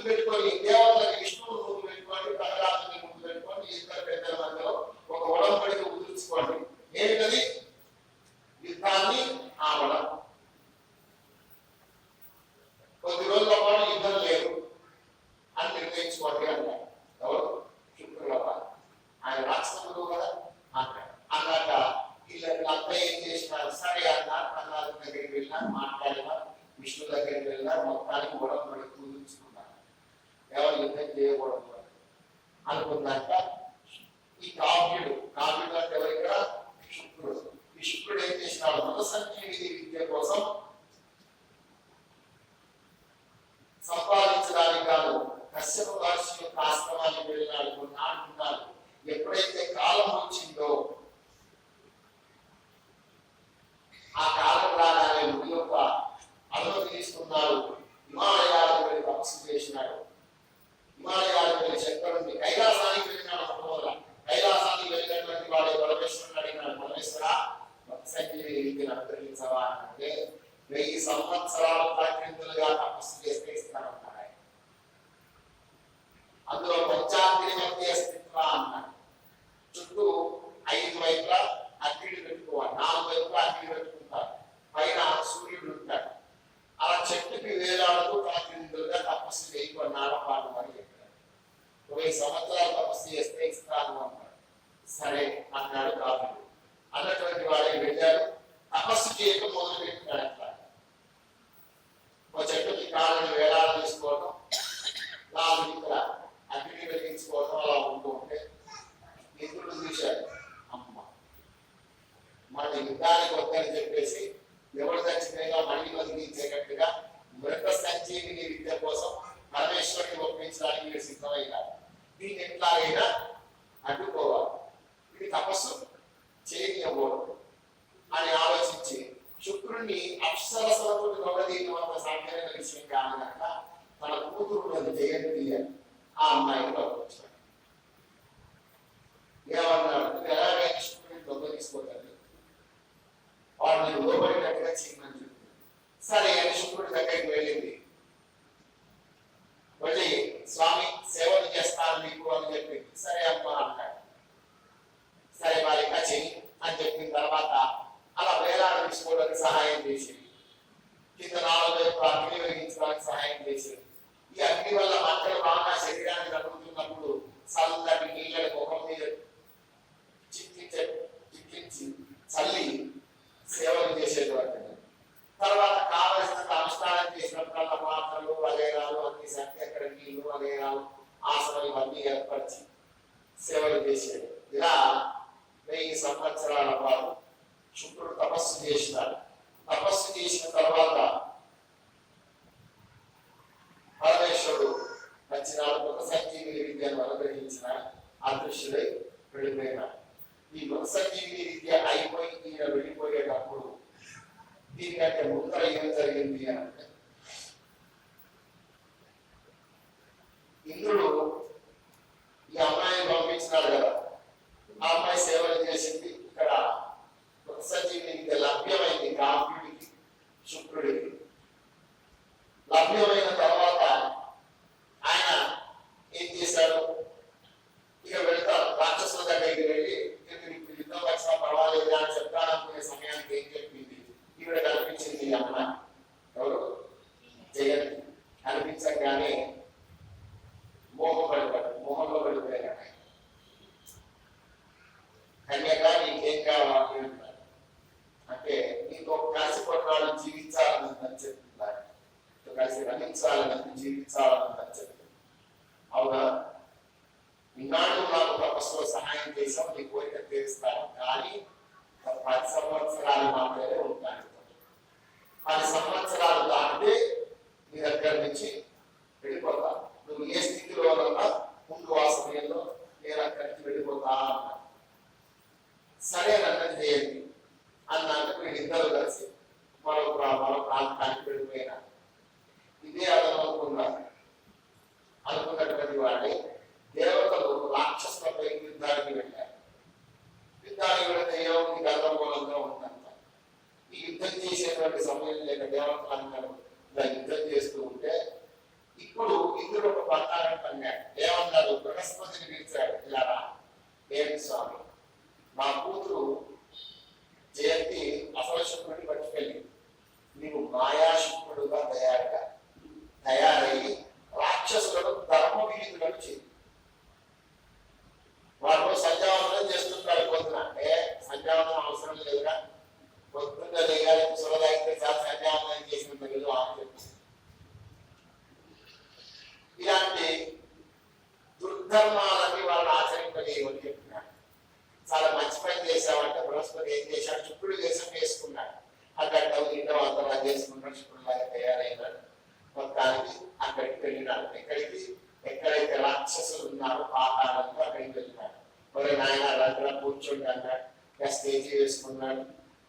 పెట్టుకొని దేవతలకి విష్ణువుని ముందు పెట్టుకొని ప్రహ్లాదుని ముందు పెట్టుకొని ఇద్దరు పెద్దల మధ్యలో ఒక ఒడంబడిక కుదుర్చుకోండి ఏమిటది యుద్ధాన్ని ఆవడం కొద్ది రోజుల పాటు యుద్ధం లేదు అని నిర్ణయించుకోండి అన్నారు ఎవరు శుక్రుల ఆయన రాక్షసుడు కదా అన్నాక వీళ్ళంతా ఏం చేసినారు సరే అన్నారు ప్రహ్లాదు దగ్గరికి వెళ్ళినారు మాట్లాడినారు విష్ణు దగ్గరికి వెళ్ళినారు మొత్తానికి ఒడంబడి కుదుర్చుకున్నారు ఎవరు యుద్ధం చేయకూడదు అనుకున్నాక ఈ కావ్యుడు అంటే ఎవరు ఇక్కడ శుక్రుడు ఈ శుక్రుడు ఏం చేసినాడు మత సంజీవిని విద్య కోసం సంపాదించడానికి కాదు కశ్యప మహర్షి యొక్క ఆశ్రమానికి వెళ్ళినాడు కొన్నాళ్ళు ఎప్పుడైతే కాలం వచ్చిందో ఆ కాలం రాగానే ముడి యొక్క అనుమతి తీసుకున్నాడు హిమాలయాలకు వెళ్ళి తపస్సు చేసినాడు హిమాలయాలకు వెళ్ళి చెక్కడుంది కైలాసానికి వెళ్ళినాడు మొట్టమొదట కైలాసానికి వెళ్ళినటువంటి వాడు పరమేశ్వరుని అడిగినాడు పరమేశ్వర సంజీవిని విద్యను అనుగ్రహించవా అంటే 1000 సంవత్సరాలు ప్రకృతులుగా తపస్సు చేస్తే ఇస్తానన్నాడు ఆయన అందులో పంచాగ్ని మధ్య స్థిత్వ అన్నాడు చుట్టూ 5 వైపులా అగ్ని పెట్టుకోవాలి 4 వైపులా అగ్ని పెట్టుకుంటారు పైన సూర్యుడు ఉంటాడు అలా చెట్టుకి వేలాడుతూ ప్రకృతులుగా తపస్సు చేయకున్నాడు వాడు అని చెప్పాడు 1000 సంవత్సరాలు తపస్సు చేస్తే ఇస్తాను అన్నాడు సరే అన్నాడు కావ్యుడు అన్నటువంటి వాడే వెళ్ళాడు తపస్సు చేయడం మొదలు పెట్టినాడు అట్లా ఒక చెట్టుకి కాళ్ళని వేలాడ తీసుకోవడం 4 ఇక్కడ అగ్ని వెలిగించుకోవడం అలా ఉంటూ ఉంటే ఇంద్రుడు చూశాడు అమ్మ మన యుద్ధానికి వద్దని చెప్పేసి ఎవరు చచ్చిపోయినా మళ్ళీ బతికించేటట్టుగా మృత సంజీవిని విద్య కోసం పరమేశ్వరుని ఒప్పించడానికి మీరు సిద్ధమైనారు దీన్ని ఎట్లాగైనా అడ్డుకోవాలి ఇది దొంగదీయడం అంత సాధ్యమైన విషయం కాదు కనుక తన కూతురు జయంతి ఆ అమ్మాయిని పంపించాడు. ఏమన్నాడు, నువ్వు ఎలాగైనా శుక్రుడిని దొంగ తీసుకోగలరు, వాడు నేను లోబడినట్టుగా చేయమని చెప్పింది. సరే అని శుక్రుడి దగ్గరికి వెళ్ళింది. వెళ్ళి స్వామి సేవలు చేస్తాను నీకు అని చెప్పింది. సరే అమ్మా అన్నాడు. సరే మరి ఇంకా చెయ్యి అని చెప్పిన తర్వాత అలా వేలాడ తీసుకోవడానికి సహాయం చేసింది. కింద నాలుగు వైపు అగ్ని వెలిగించడానికి సహాయం చేసింది. ఈ అగ్ని వల్ల మంటలు బాగా శరీరాన్ని తగ్గుతున్నప్పుడు చల్లటి నీళ్ళని ముఖం మీద చిక్కించి చల్లి సేవలు చేసేటువంటి. తర్వాత కావలసినంత అనుష్ఠానం చేసినప్పుడల్లా పాత్రలు వగైరాలు అన్ని శక్తి అక్కడ నీళ్లు వగైరాలు ఆసనం ఇవన్నీ ఏర్పరిచి సేవలు చేసేది. ఇలా 1000 సంవత్సరాల పాటు శుక్రుడు తపస్సు చేసినాడు. తపస్సు చేసిన తర్వాత పరమేశ్వరుడు వచ్చినాడు. మృత సంజీవిని విద్యను అనుగ్రహించిన అదృశ్యుడై వెళ్ళిపోయినాడు. ఈ మృత సంజీవిని విద్య అయిపోయి ఈయన వెళ్ళిపోయేటప్పుడు దీనికంటే ముందర ఏం జరిగింది అంటే, ఇంద్రుడు ఈ అమ్మాయిని పంపించినాడు కదా, ఆ అమ్మాయి సేవలు చేసింది. ఇక్కడ మృత సంజీవిని విద్య లభ్యమైంది కావ్యుడికి, శుక్రుడికి. లభ్యమైన తర్వాత ఆయన ఏం చేశాడు, ఇక వెళ్తారు రాక్షసుల దగ్గరికి వెళ్ళి ఇప్పుడు యుద్ధం వచ్చినా పర్వాలేదు అని చెప్తాడనుకునే సమయానికి ఏం చెప్పింది, ఈవిడ కనిపించింది. అమ్మ ఎవరు, జయంతి. కనిపించగానే మోహంలో పడిపోయాడు. కన్యక నీకేం కావాలి అంటే, నీకు కలిసి కొన్నాళ్ళు జీవించాలని చెప్తున్నారు, కలిసి రమించాలని జీవించాలని చెప్తుంది. అవునా, ఈనాడు నాకు తపస్సులో సహాయం చేసాం, నీ కోరిక తీరుస్తాను, కానీ 10 సంవత్సరాలు మాత్రమే ఉంటాను. 10 సంవత్సరాలు దాటితే నీ దగ్గర నుంచి వెళ్ళిపోతా. నువ్వు ఏ స్థితిలో ఉన్నా ముందు ఆ సమయంలో నేను అక్కడి నుంచి వెళ్ళిపోతా అన్నా. సరే అన్నది చేయండి అన్నాక వీళ్ళిద్దరూ కలిసి మరో ప్రాంతానికి వెళ్ళిపోయినా. ఇదే అతను అనుకున్నటువంటి వాడి దేవతలు రాక్షసులపై యుద్ధానికి వెళ్ళారు. యుద్ధానికి వెళితే ఏముంది, గందరగోళంగా ఉందంట. ఈ యుద్ధం చేసేటువంటి సమయం లేక దేవతలందరూ ఇలా యుద్ధం చేస్తూ ఉంటే, ఇప్పుడు ఇంద్రుడు ఒక బంగారం పన్నాడు. ఏమన్నాడు, బృహస్పతిని పిలిచాడు. ఇలా రా, ఏంటి స్వామి, మా కూతురు జయంతి అసలు శుక్రుడిని పట్టుకెళ్ళి నీవు మాయాశుక్రుడుగా తయారయ్యి రాక్షసులను ధర్మ విహితులను చేయి. వాడు సంధ్యావందనం చేస్తుంటాడు పొద్దున. సంధ్యావందనం అవసరం లేదుగా, పొద్దున్న లేగాలి సురదాయితే చాలా సంధ్యావందనం చేసిన తెలుగు అని చెప్తుంది. ఇలాంటి దుర్ధర్మాలని వాళ్ళు ఆచరింపలేవని చెప్తున్నారు. చాలా మంచి పని చేశామంటే బృహస్పతి ఏం చేశాడు, శుక్రుడు దేశం వేసుకున్నాడు. అక్కడ ఇంట్లో అంతలా చేసుకున్నాడు, శుక్రుడులాగా తయారైనాడు. మొత్తానికి అక్కడికి వెళ్ళినాడు. ఎక్కడైతే రాక్షసులు ఉన్నారో పాతాళంలో అక్కడికి వెళ్ళినాడు. మరి నాయన దగ్గర కూర్చుంటాడు, స్టేజీ వేసుకున్నాడు,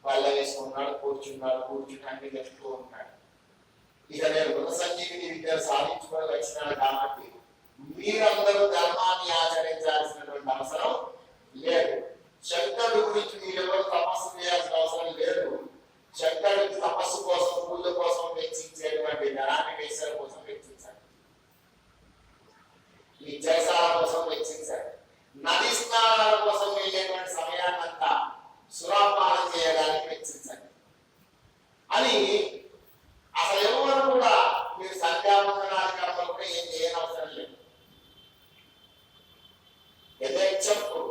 బల్ల వేసుకున్నాడు, కూర్చుని అన్ని చెప్తూ ఉన్నాడు. ఇక నేను మృత సంజీవిని విద్యను సాధించుకొని వచ్చినాను కాబట్టి మీరందరూ ధర్మాన్ని ఆచరించాల్సినటువంటి అవసరం లేదు. శంకరుడి గురించి మీరెవరు తపస్సు చేయాల్సిన అవసరం లేదు. శంకరుడికి తపస్సు కోసం, పూజ కోసం వెచ్చించేటువంటి ధనాన్ని వేసల కోసం వెచ్చించాడు, ఈ జలసాల కోసం వెచ్చించాడు. నది స్నానాల కోసం వెళ్ళేటువంటి సమయాన్నంతా సురాపానం చేయడానికి వెచ్చించాడు. అని అసలు ఎవరు కూడా మీరు సంధ్యావందనాది కర్మలు కూడా ఏం చేయని అవసరం లేదు. యథేచ్ఛకు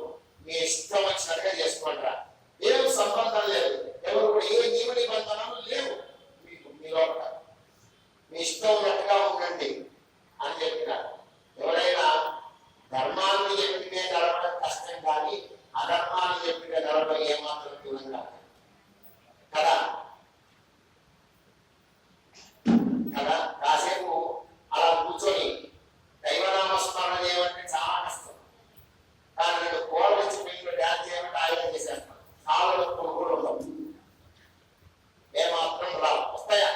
మీ ఇష్టం వచ్చినట్టుగా చేసుకుంటారా, ఏం సంబంధం లేదు. ఎవరు కూడా ఏ నియమ నిబంధనలు లేవు మీకు. మీ లోపల మీ ఇష్టం ఉన్నట్టుగా ఉండండి అని చెప్పినారు. ఎవరైనా ధర్మాన్ని చెప్పితే గడవడం కష్టం, కానీ అధర్మాన్ని చెప్పితే గడవడం ఏమాత్రం దూరంగా కదా. కాసేపు అలా కూర్చొని దైవనామస్మరణ చేయమంటే చాలా కష్టం. కానీ నేను కోడ వచ్చి పెళ్లి డ్యాన్స్ చేయమంటే ఆయన చేసేస్తాను. కాళ్ళలో కూడా ఉండవు, ఏమాత్రం రావు. వస్తాయా?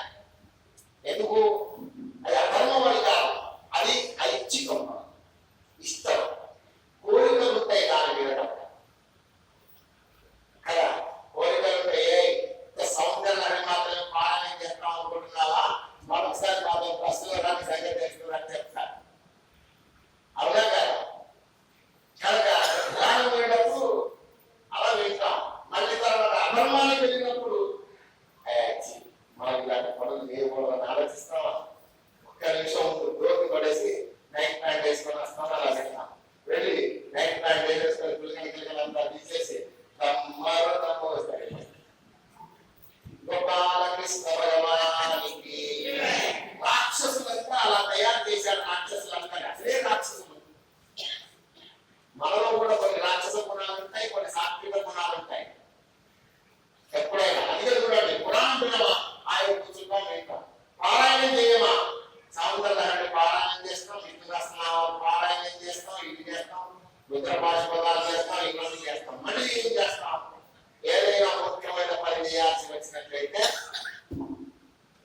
ఆలోచిస్తావా? ఒక్క నిమిషం డోర్కి పడేసి నైట్ ప్యాంట్ వేసుకొని వస్తాం, అలా వెళ్తాం. వెళ్ళి నైట్ ప్యాంట్ వేసుకొని పిల్లలంతా తీసేసి తమ్మ వస్తాయి. గోపాలకృష్ణ భగవానికి రాక్షసులంతా అలా తయారు చేశారు. రాక్షసులంతా అసలే రాక్షసులు. మనలో కూడా కొన్ని రాక్షస గుణాలు ఉంటాయి, కొన్ని సాత్విక గుణాలు ఉంటాయి. ఎప్పుడైనా అందుకే చూడండి, పురాణం వినమా, ఆయన కూర్చుంటాం, వింటాం. పారాయణం చేయమా, సౌందర్యాన్ని పారాయణం చేస్తాం, విష్ణుదాసనామాలు పారాయణం చేస్తాం, ఇది చేస్తాం, రుద్ర పాశుపదాలు చేస్తాం, ఇవన్నీ చేస్తాం. మళ్ళీ ఏం చేస్తాం? ఏదైనా ముఖ్యమైన పని చేయాల్సి వచ్చినట్లయితే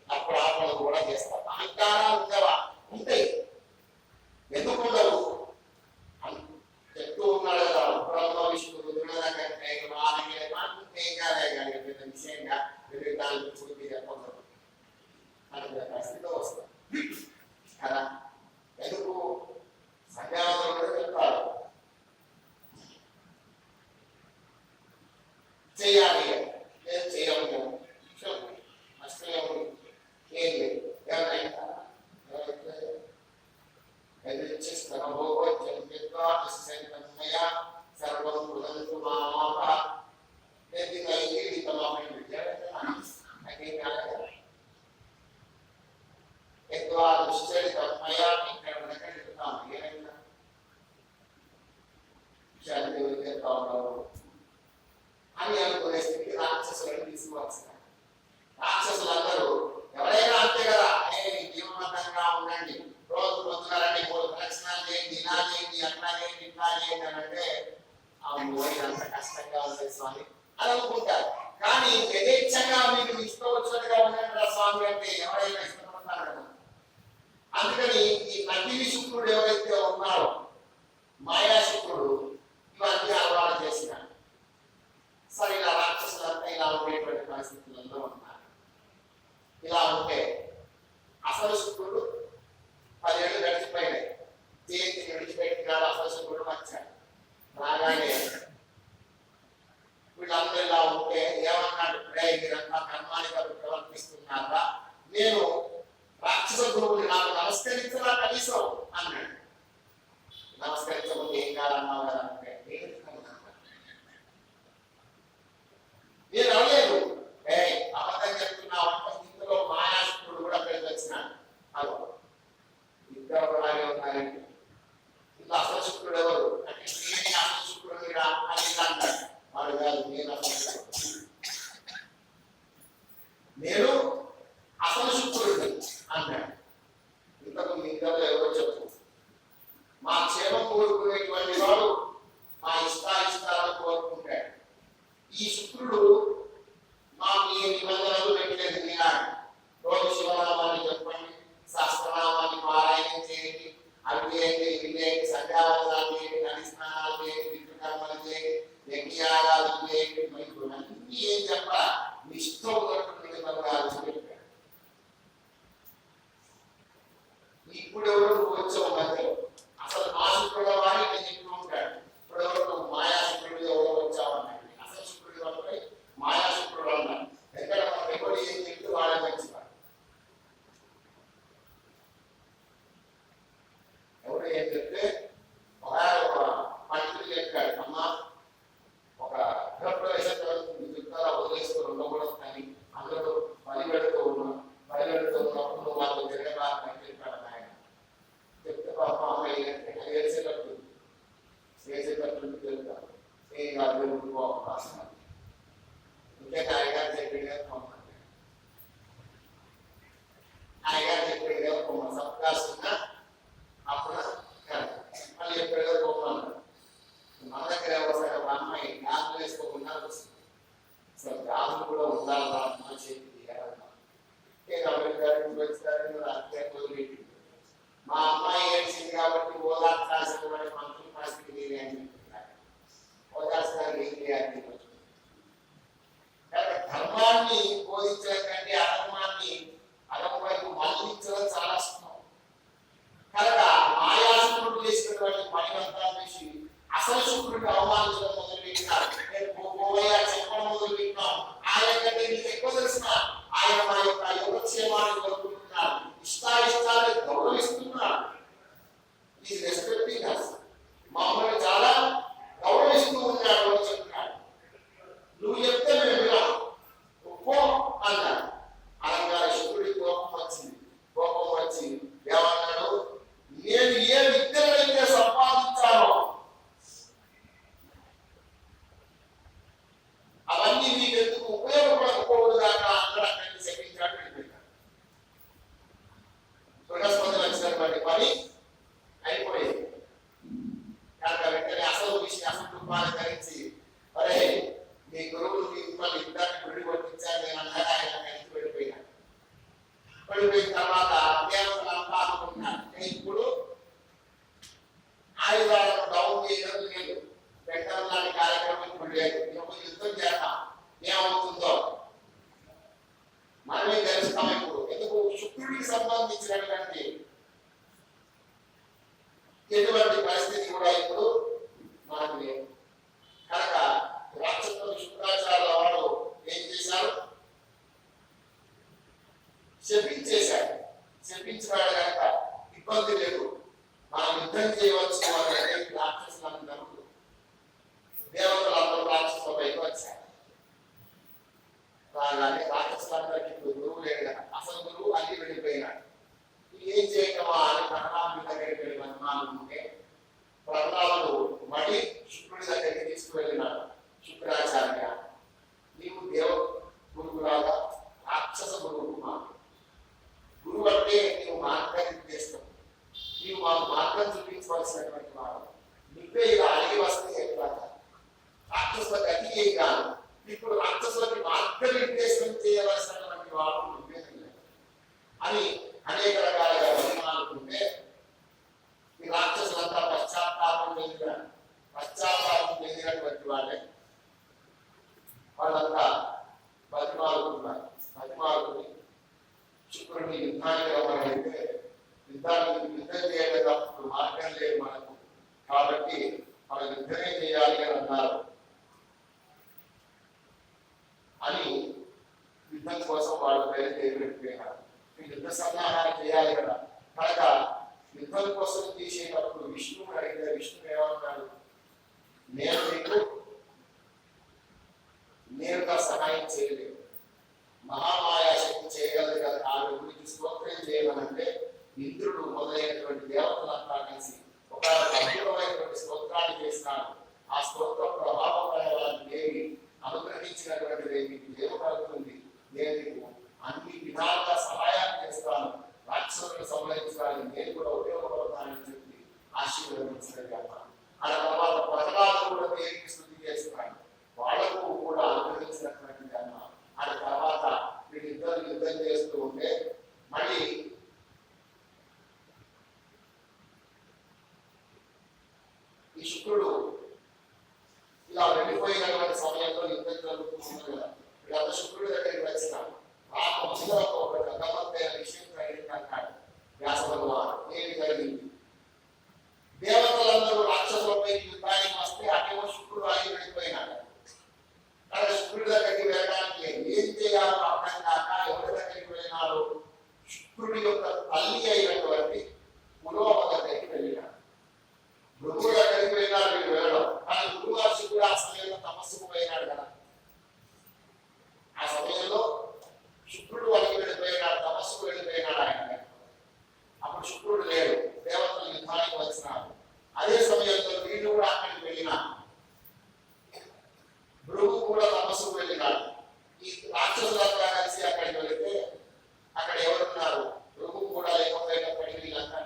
అప్పుడు ఆ పనులు కూడా చేస్తాం. అహంకారాలు ఉండవా? ఉంటాయి. ఎందుకు ఉండవు? చెప్తూ ఉన్నాడు కదా, బ్రహ్మ విష్ణు రుద్రుల కంటే ఏం కాదే కానీ పెద్ద విషయంగా దాని పూర్తి చెప్పకూడదు అనే పరిస్థితిలో వస్తాం కదా. ఎందుకు? సంధ్యావంతులు కూడా చెప్తారు చేయాలి, నేను చేయము, నష్టం ఏం లేదు. ఎవరైనా అని అనుకునే స్థితి రాక్షసులను తీసుకువచ్చారు. రాక్షసులందరూ ఎవరైనా అంతే కదా, జీవవంతంగా ఉండండి, రోజు పొద్దునారండి, 3 ప్రదక్షిణాలు చేయండి, ఇలా చేయండి, అట్లా చేయండి, ఇట్లా చేయండి అని అంటే అంత కష్టంగా ఉంటుంది స్వామి అని అనుకుంటారు. కానీ యథేచ్ఛంగా మీకు ఇష్టం వచ్చినట్టుగా ఉండండి స్వామి అంటే ఎవరైనా ఇష్టపడతారు కదా. అందుకని ఈ నకిలీ శుక్రుడు ఎవరైతే ఉన్నారో, మాయా శుక్రుడు, ఇవన్నీ అలవాటు చేసినారు. సరే, ఇలా రాక్షసులంతా ఇలా ఉండేటువంటి పరిస్థితులలో ఉన్నారు. ఇలా ఉంటే అసలు శుక్రుడు 10 ఏళ్ళు గడిచిపోయినాయి. జయంతిని విడిచిపెట్టినాడు. అసలు శుక్రుడు వచ్చాడు. రాగానే వీళ్ళందరూ ఇలా ఉంటే ఏమన్నాడు? మీరంతా కర్మానిగా ప్రవర్తిస్తున్నారా? నేను రాక్షస గురువుని నాకు నమస్కరించరా కనీసం అన్నాడు. నమస్కరించకుండా ఏం కాదన్నావు కదా అంటే నేను అనలేదు. అబద్ధం చెప్తున్నావు అంటే ఇందులో మాయాశుక్రుడు కూడా కలిసి వచ్చినాడు. అదో ఇద్దరు అలాగే ఉన్నారండి. ఇందులో అసలు శుక్రుడు ఎవరు అంటే నేను అసలు శుక్రుడు అని అన్నాడు. వాడు కాదు, నేను అసలు శుక్రుడిని అన్నాడు. ఇంతకు మీ ఇద్దరు ఎవరో చెప్పు. మా క్షేమం కోరుకునేటువంటి వాడు మా ఇష్టాలను కోరుకుంటాడు. ఈ శుక్రుడు మాకు ఏ నిబంధనలు పెట్టలేదు. మీనాడు రోజు శివనామాన్ని చెప్పండి, శాస్త్రనామాన్ని పారాయణం చేయండి, అవి చేయండి, ఇవి చేయండి, సంధ్యావందనాలు చేయండి, నది స్నానాలు చేయండి, పితృకర్మలు చేయండి, యజ్ఞయాగాలు చేయండి, మీకు అన్ని ఏం చెప్పాలి? మీ ఇష్టం ఉన్నటువంటి నిబంధనలు చెప్పాడు. ఇప్పుడు ఎవరు వచ్చావు మధ్యలో అసలు మా శుక్రుడు వారి నేను చెప్తూ ఉంటాడు. ఇప్పుడు ఎవరు మాయా శుక్రుడు ఎవరో వచ్చావన్నాడు. అసలు శుక్రుడు వాళ్ళపై మాయా శుక్రుడు అన్నాడు. ఎక్కడ మనం ఎవరు ఏం చెప్తే వాళ్ళే మంచివాడు. ఎవరు ఏం చెప్తే ఒక పండితుడు చెప్పాడు, అమ్మ ఒక గృహప్రవేశం చెప్తారా వదిలేసుకుని ఉండకూడదు కానీ అందరూ బలిపెడుతూ ఉన్నప్పుడు నువ్వు వాళ్ళు తిరగడానికి చెప్పాడు ఆయన. చెప్తే పాప అమ్మాయి వేసేటట్టు తెలుగుతారు. ఏం కాదు ఉండిపోవాలి. ఇంకే ఆయగారు చెప్పేది పొమ్మంటే ఆయగారు చెప్పేది పొమ్మ సబ్కాస్ట్ ఉన్నా అప్పుడు మళ్ళీ ఎప్పుడేదో పొమ్మన్నాడు. మన దగ్గర ఎవరు ఒక అమ్మాయి గాజులు వేసుకోకుండా వస్తుంది. అసలు గాజులు కూడా ఉండాలి మా చేతి వదిలిపెట్టి మా అమ్మాయి ఏడ్చింది కాబట్టి ఓదార్చాల్సినటువంటి మంత్రుల పరిస్థితి మీరే అని చెప్తున్నారు. ఓదార్చడానికి ఏం చేయాలి? ధర్మాన్ని బోధించడం కంటే అధర్మాన్ని అధర్మ వైపు మళ్లించడం చాలా సుఖం. కనుక మాయాశుక్రుడు చేసినటువంటి పనివంతా చేసి అసలు శుక్రుడికి అవమానించడం మొదలుపెట్టినారు. నేను చెప్పడం మొదలుపెట్టినాం. ఆయన కంటే నీకు ఎక్కువ తెలిసిన ఆయన మా యొక్క యోగక్షేమాన్ని కోరుకుంటున్నారు. అయిపోయిన తర్వాత దేవతలంతా అనుకుంటున్నారు ఇప్పుడు ఆయుధాలను డౌన్ చేయడం లేదు, పెట్టడం లాంటి కార్యక్రమం ఇప్పుడు లేదు. ఇప్పుడు యుద్ధం చేద్దాం, ఏమవుతుందో మనమే తెలుస్తాం. ఇప్పుడు ఎందుకు శుక్రుడికి సంబంధించినటువంటి ఎటువంటి పరిస్థితి కూడా ఇప్పుడు మనకు లేదు కనుక రాక్షసులు శుక్రాచార్యుల వాడు ఏం చేశారు, శపించేశాడు. శపించినాడు కనుక ఇబ్బంది లేదు, మనం యుద్ధం చేయవచ్చు అని రాక్షసులందరూ దేవతలందరూ రాక్షసుల పైకి వచ్చారు. అలాగే రాక్షసులందరికీ ఇప్పుడు గురువు లేడు కదా, అసలు గురువు అన్ని వెళ్ళిపోయినాడు. ఏం చేయటమా అని ప్రహ్లాదుడి దగ్గరికి వెళ్ళి అనుకుంటే ప్రహ్లాదుడు మళ్ళీ శుక్రుడి దగ్గరికి తీసుకువెళ్ళినాడు. శుక్రాచార్య, నీవు దేవ గురువులాగా రాక్షస గురువు, గురువు అంటే నీవు మార్గనిర్దేశం, నీవు మాకు మార్గం చూపించవలసినటువంటి వాడు. నువ్వే ఇలా అడిగి వస్తే ఎట్లా, రాక్షసుల గతి ఏ కాదు, ఇప్పుడు రాక్షసులకి మార్గనిర్దేశం చేయవలసినటువంటి వాడు నువ్వే అని అనేక రకాలుగా అనుకుంటే ఈ రాక్షసులంతా పశ్చాత్తాపం చెందినటువంటి వాళ్ళే. వాళ్ళంతా బతిమాలుకున్నారు. బతిమాలుకుని శుక్రుడిని యుద్ధానికి రమ్మనైతే యుద్ధం చేయడం మార్గం లేదు మనకు, కాబట్టి మనం యుద్ధమే చేయాలి అని అన్నారు. అని యుద్ధం కోసం వాళ్ళు బయలుదేరిపోయినారు. యుద్ధ సన్నాహాలు చేయాలి కదా, కనుక యుద్ధం కోసం తీసేటప్పుడు విష్ణువుని అడిగితే విష్ణువు ఏమన్నాడు, నేను నీకు నేరుగా సహాయం చేయలేదు, మహామాయా శక్తి చేయగలదు కదా, ఆవిడ గురించి స్తోత్రం చేయమనంటే ఇంద్రుడు మొదలైనటువంటి దేవతలంతా కలిసి ఒక అద్భుతమైనటువంటి స్తోత్రాన్ని చేసినాడు. ఆ స్తోత్ర ప్రభావం దేవి అనుగ్రహించినటువంటిది మీకు దేవకలుగుతుంది, నేను నీకు అన్ని విధాలుగా సహాయాన్ని చేస్తాను, రాక్షసులను సంహరించడానికి నేను కూడా ఉపయోగపడతానని చెప్పి ఆశీర్వదించినది అమ్మ. ఆ తర్వాత ప్రహ్లాదుడు కూడా దేవికి స్తుతి చేస్తున్నాడు, వాళ్లకు కూడా అనుగ్రహించినటువంటిది అమ్మ. ఆ తర్వాత వీళ్ళిద్దరు యుద్ధం చేస్తూ ఉంటే మళ్ళీ ఈ శుక్రుడు ఇలా వెళ్ళిపోయినటువంటి సమయంలో యుద్ధం జరుగుతుంది కదా, వీళ్ళంతా శుక్రుడి దగ్గరికి వచ్చినాడు. ఆ వంశంలో ఒక గమ్మత్తైన విషయం జరిగిందంటాడు వ్యాస భగవాన్. ఏమి జరిగింది, దేవతలందరూ రాక్షసులపై యుద్ధానికి వస్తే అటేమో శుక్రుడు ఆగి వెళ్ళిపోయినాడు. అక్కడ శుక్రుడి దగ్గరికి వెళ్ళడానికి ఏం చేయాలో అర్థం కాక ఎవరి దగ్గరికి వెళ్ళినాడు, శుక్రుడి యొక్క తల్లి అయినటువంటి పులోమ దగ్గరికి వెళ్ళినాడు. భృగువు దగ్గరికి వెళ్ళినాడు వీళ్ళు వెళ్ళడం, కానీ గురువు శుక్రుడు ఆ సమయంలో తపస్సుకు పోయినాడు కదా. ఆ సమయంలో శుక్రుడు వాళ్ళకి వెళ్ళిపోయినాడు, తపస్సుకు వెళ్ళిపోయినాడు ఆయన. అప్పుడు శుక్రుడు లేడు, దేవతలు యుద్ధానికి వచ్చినాడు. అదే సమయంలో వీళ్ళు కూడా అక్కడికి వెళ్ళినా, భృగు కూడా తపస్సుకు వెళ్ళినాడు. ఈ రాక్షసులంతా కలిసి అక్కడికి వెళితే అక్కడ ఎవరున్నారు, భృగు కూడా లేకపోయినప్పటికీ వీళ్ళంతా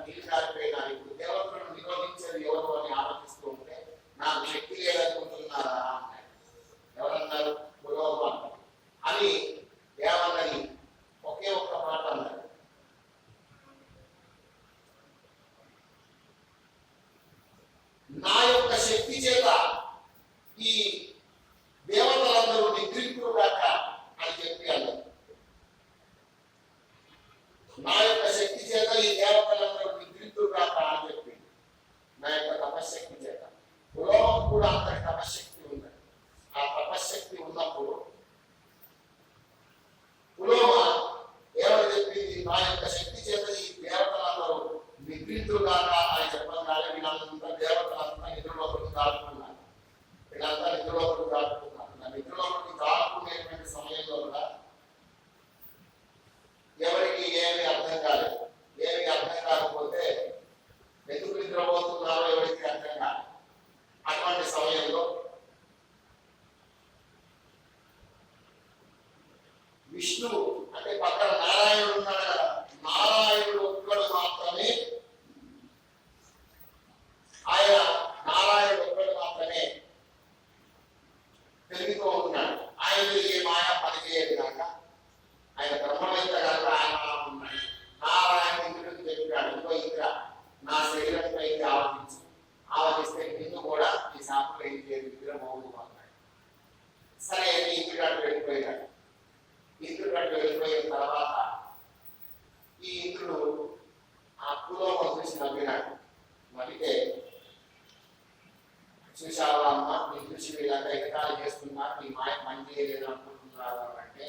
నా శరీరంపై ఆవహించు, ఆవహిస్తే నిన్ను కూడా ఈ శాపం ఏం చేయదు విగ్రహం అవును అన్నాడు. సరే అని ఇంద్రుడు అటు వెళ్ళిపోయాడు. ఇంద్రుడు అటు వెళ్ళిపోయిన తర్వాత ఈ ఇంద్రుడు ఆ పులోమ చూసి నవ్వినాడు. నవ్వితే, చూసావా అమ్మ, నీ చూసి వీళ్ళంతా ఎగతాళి చేస్తున్నారు, నీ మాయ పని చేయలేదు అనుకుంటున్నారు అంటే,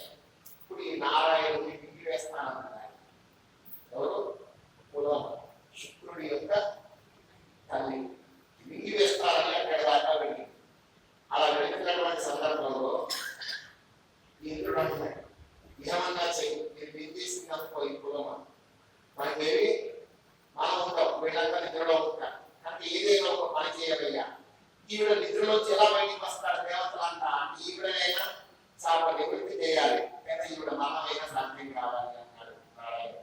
ఇప్పుడు ఈ నారాయణుడిని మింగి వేస్తానన్నాడు. ఎవరు? పులోమ, శుక్రుడి యొక్క తల్లి. మింగి వేస్తారని అక్కడి దాకా వెళ్ళి అలా వెళ్తున్నటువంటి సందర్భంలో ఇంద్రుడు అంటున్నాడు, ఏమన్నా చెయ్యి, మీరు మింగేసింది అనుకో ఈ పులోమ, మనకేమి మనం ఉంటాం, వీళ్ళంతా నిద్రలో ఉంటాం, అంటే ఏదైనా ఒక పని చేయాలయ్యా. ఈవిడ నిద్రలోంచి ఎలా బయటికి వస్తాడు దేవతలు అంట, ఈవిడనైనా శాప నివృత్తి చేయాలి, లేదా ఈవిడ మరణమైనా సాధ్యం కావాలి అన్నాడు నారాయణ.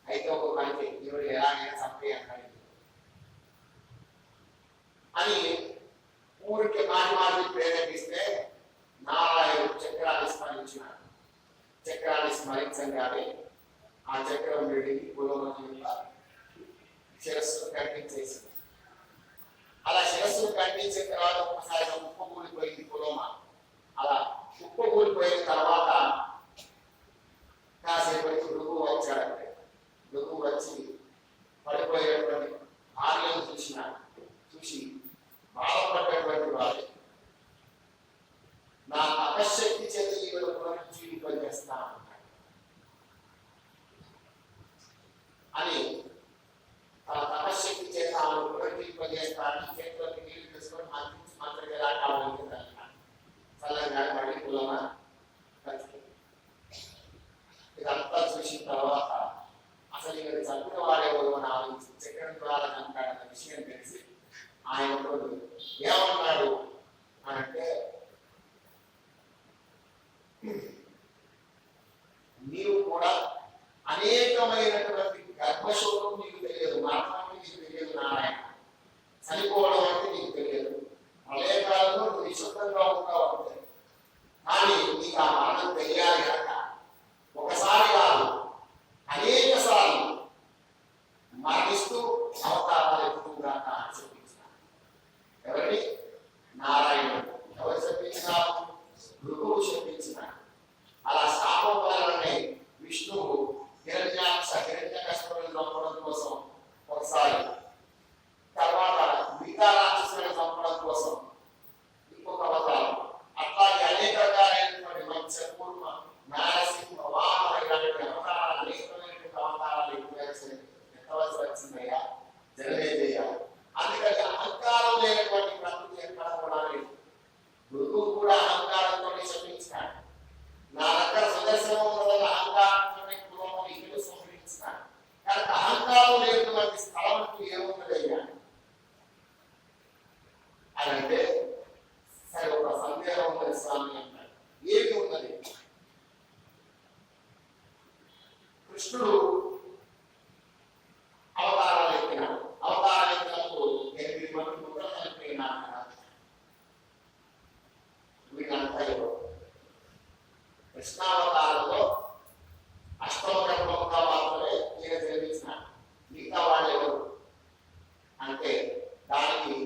అయితే ఒక పని చేయి, ఈవిడ ఎలాగైనా చంపే అన్నాడు అని ఊరికి మాటి మాటి ప్రేరేపిస్తే నారాయణుడు చక్రాన్ని స్మరించినాడు. చక్రాన్ని స్మరించగానే ఆ చక్రం వెళ్ళి పులోమ శిరస్సును కనిపించేసింది. అలా శిరస్సును కనిపించిన తర్వాత ఒక్కసారి కుప్పకూలిపోయింది పులోమ. అలా కుప్పకూలిపోయిన తర్వాత కాసేపటికి భృగువు వచ్చాడంటే, భృగువు వచ్చి పడిపోయేటువంటి భార్యను చూసి బాధపడ్డటువంటి వారు, నా తపశక్తి చేత ఈవిడ పునరుజ్జీవింపజేస్తా అన్నాడు అని. తన తపశక్తి చేత ఆమె పునరుజ్జీవింపజేస్తానని చేతిలోకి నీళ్లు తీసుకొని మంత్రి ఎలా కావాలి చల్లగా మళ్ళీ పులోమ ఇదంతా చూసిన తర్వాత అసలు ఇక్కడ చంపిన వాడేవారు అని ఆలోచించి చక్రం ద్వారా చంపాడన్న విషయం తెలిసి ఆయనతో ఏమన్నాడు అంటే, నీవు కూడా అనేకమైనటువంటి గర్భశోకం నీకు తెలియదు, మరణం అంటే నీకు తెలియదు నారాయణ, చనిపోవడం అంటే నీకు తెలియదు, ప్రళయకాలంలో నువ్వు నిశ్శబ్దంగా ఉంటావు అంటే, కానీ నీకు ఆ మరణం తెలియాలి కనుక ఒకసారి కాదు అనేక సార్లు మరణిస్తూ అవతారాలు ఎక్కువగా చెప్పించిన ఎవరిని? నారాయణుడు. ఎవరు చెప్పించినారు? భృగువు చెప్పించినాడు. అలా శాపం వలననే విష్ణువు హిరణ్యకశిపుని చంపడం కోసం ఒకసారి, తర్వాత మిగతా రాక్షసులను చంపడం కోసం ఇంకొక అవతారం, అట్లాగే అనేక రకాలైనటువంటి మత్స్య, కూర్మ, నారసింహ, వామన ఇలాంటి అవతారాలు అనేకమైనటువంటి అవతారాలు ఎత్తవలసి వచ్చిందయ్యా జనమేదయ్యా. అందుకని అహంకారం లేనటువంటి ప్రకృతి ఎక్కడ కూడా లేదు. భృగువు కూడా అహంకారంతో శపించినాడు. నా దగ్గర సుదర్శనం ఉన్నదన్న అహంకారంతో ఇల్లు సంహరించినాడు. కనుక అహంకారం లేనటువంటి స్థలం ఏమున్నదయ్యా అని అంటే, సరే ఒక సందేహం ఉన్నది స్వామి అన్నాడు. ఏమి ఉన్నది? కృష్ణుడు అవతారాలు ఎత్తినాడు. అవతారాలు ఎత్తినప్పుడు 8 మంది ముద్రలు చనిపోయినాడు కదా. వీళ్ళంతా ఎవరు? కృష్ణావతారంలో అష్టమ కర్మగా మాత్రమే ఈయన జన్మించినాడు. మిగతా వాళ్ళు ఎవరు అంటే దానికి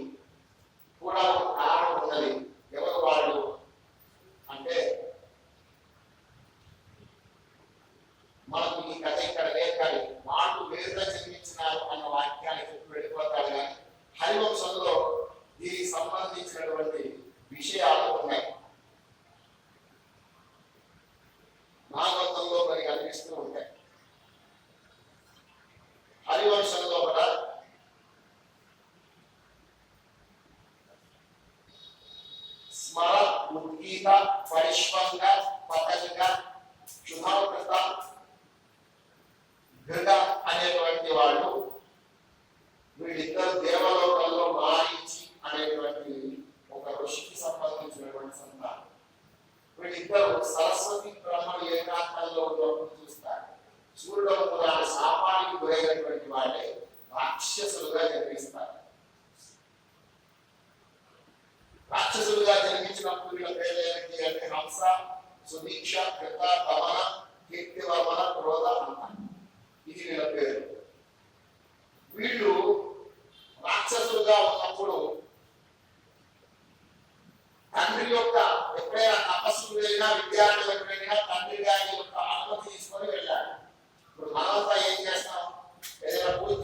కూడా ఒక కారణం ఉన్నది. ఎవరు వాళ్ళు అంటే, మనకు ఈ కథ ఇక్కడ లేదు కానీ వాళ్ళు వేరుగా జన్మించినారు అన్న వాక్యాన్ని చెప్పి వెళ్ళిపోతారు. కానీ హరివంశంలో దీనికి సంబంధించినటువంటి విషయాలు ఉన్నాయి. భాగవతంలో మరి కనిపిస్తూ ఉంటాయి. హరివంశంలో కూడా స్మర, ఉద్గీత, పరిష్వంగ, పతంగ, శుభకృత, గృహ అనేటువంటి వాళ్ళు, వీళ్ళిద్దరు దేవలోకంలో మారీచి అనేటువంటి ఒక ఋషికి సంబంధించినటువంటి సంతానం. వీళ్ళిద్దరు సరస్వతి బ్రహ్మను ఏకాంతంలో ఉన్నప్పుడు చూస్తారు. సూర్యుడు పురాణ శాపానికి గురైనటువంటి వాళ్ళే రాక్షసులుగా జన్మిస్తారు. రాక్షసులుగా జన్మించినప్పుడు వీళ్ళ పేర్లు ఏమిటి అంటే హంస, సుదీక్ష, కృత, పవన, కీర్తివర్మన, క్రోధ అంటారు. ఇది వీళ్ళ పేరు. వీళ్ళు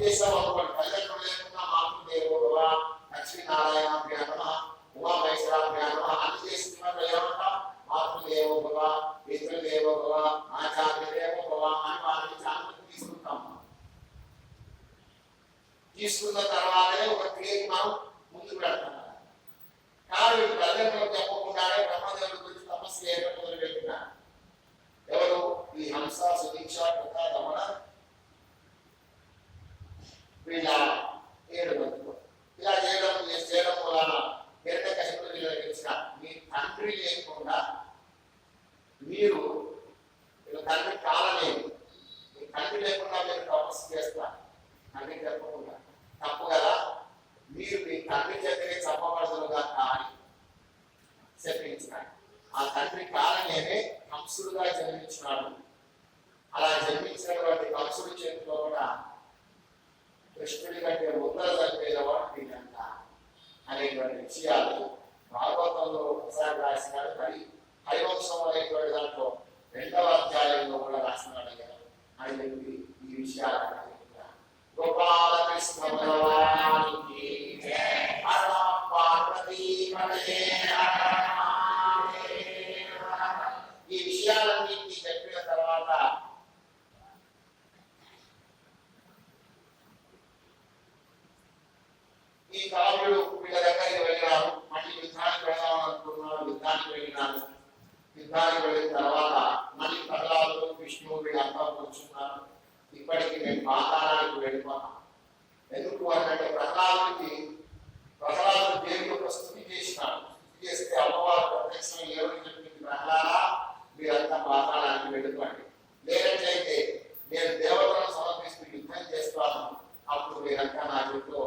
చేసాం అనుకోండి, తల్లిదండ్రులు లేకుండా మాతృదేవోభవ, లక్ష్మీనారాయణాభ్యాం నమః, ఉమామహేశ్వరాభ్యాం నమః అని చేస్తున్నారు. ఏమంటాం? మాతృదేవోభవ, పితృదేవోభవ, ఆచార్యదేవోభవ అని వారిని చాలా తీసుకుంటాం. తీసుకున్న తర్వాతనే ఒక క్రియకి మనం ముందుకు వెళ్తాం. కానీ తల్లిదండ్రులు చెప్పకుండానే బ్రహ్మదేవుడి గురించి తపస్సు చేయడం మొదలుపెట్టినారు. ఎవరు? ఈ హంస, సుదీక్ష, కృత, దమన వీళ్ళ 7 మంది. ఇలా చేయడం వలన హిరణ్యకశిపుడు వీళ్ళ తెలిసిన మీ తండ్రి లేకుండా మీరు వీళ్ళ తండ్రి కాలలేదు, మీ తండ్రి లేకుండా మీరు తపస్సు చేస్తారు. తండ్రి చెప్పకుండా తప్పు కదా, మీరు మీ తండ్రి చేతనే చంపబడుతులుగా కానీ చెప్పించినాడు. ఆ తండ్రి కాలనేనే కంసుడుగా జన్మించినాడు. అలా జన్మించినటువంటి కంసుడి చేతిలో కూడా కృష్ణుడి కంటే ముందర చనిపోయినవాడు వీళ్ళంట అనేటువంటి విషయాలు భాగవతంలో ఒకసారి రాసినాడు. మరి హరివంశం అనేటువంటి దాంట్లో 2వ అధ్యాయంలో కూడా రాసినాడు అని చెప్పి ఈ విషయాలు గోపాలకృష్ణ భగవానికి ఈ విషయాలన్నీ చెప్పిన తర్వాత ఈ కావ్యుడు వీళ్ళ దగ్గరికి వెళ్ళినారు. మళ్ళీ యుద్ధానికి వెళ్దామని అనుకున్నారు. యుద్ధానికి వెళ్ళిన తర్వాత మళ్ళీ ప్రహ్లాదుడు, విష్ణువు వీళ్ళంతా కూర్చున్నారు. ఇప్పటికి మేము పాతాళానికి వెళ్ళిపోతాం. ఎందుకు అంటే ప్రహ్లాదుడు దేవి యొక్క స్థుతి చేసినాడు. స్థుతి చేస్తే అమ్మవారు ప్రత్యక్షం ఎవరికి చెప్పింది? ప్రహ్లాద, మీరంతా పాతాళానికి వెళ్ళిపోండి, లేనట్లయితే నేను దేవతలను సమర్పిస్తూ యుద్ధం చేస్తాను. అప్పుడు మీరంతా నా చెట్లో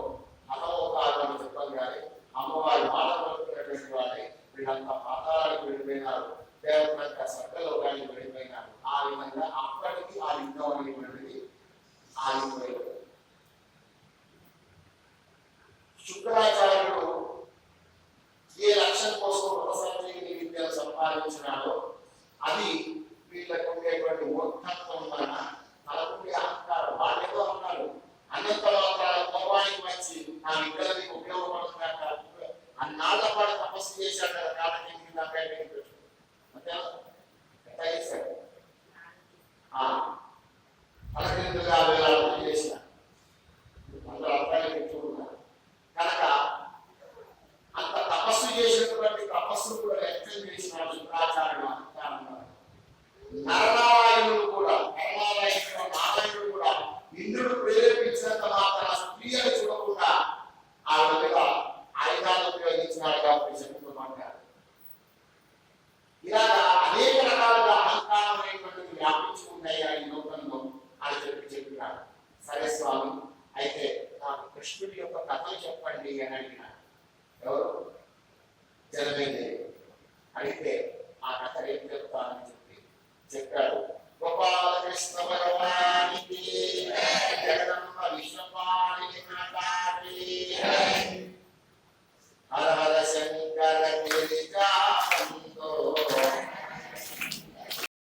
హతమవుతారు అని చెప్పాలి. కానీ అమ్మవారు బాధపడుతున్నటువంటి వారి వీళ్ళంతా పాతాళానికి వెళ్ళిపోయినారు. దేవతలంతా స్వర్గలోకానికి వెళ్ళిపోయినారు. ఆ విధంగా అప్పటికి ఆ యుద్ధం అనేటువంటిది ఆగిపోయాడు. శుక్రాచార్యుడు ఏ లక్ష్యం కోసం రసంజీవిని విద్యను సంపాదించినాడో అది వీళ్ళకు ఉండేటువంటి మూర్ఖత్వం వలన తనకుండే అహంకారం. వాళ్ళేదో అన్నారు, అన్నంత కోపానికి వచ్చి నా విద్యలకి ఉపయోగపడుతున్నా అన్నాళ్ళ పాటు తపస్సు చేశాడు కదా. కాళ్ళకి ఎట్లా చేశాడు? తలకిందుగా వేలాడుతూ చేసిన అందరూ అర్థాలు పెట్టుకున్నారు కనుక అంత తపస్సు చేసినటువంటి తపస్సు కూడా వ్యక్తం చేసిన శుక్రాచార్యుడు నారాయణుడు కూడా నారాయణుడు కూడా ఇంద్రుడు ప్రేరేపించినంత మాత్రం స్త్రీలను చూడకుండా ఆ విధంగా ఆయుధాలు ఉపయోగించినాడు కాబట్టి చెప్పుకోమంటారు. ఇలాగా అనేక రకాలుగా అహంకారం అనేటువంటిది వ్యాపించి ఉన్నాయి ఈ లోకంలో అని చెప్పినాడు. సరే స్వామి, అయితే నాకు కృష్ణుడి యొక్క కథలు చెప్పండి అని అడిగినాడు. ఎవరు? జనమేదేవి. అడిగితే ఆ కథ ఏం చెప్తానని చెప్పాడు. గోపాలకృష్ణ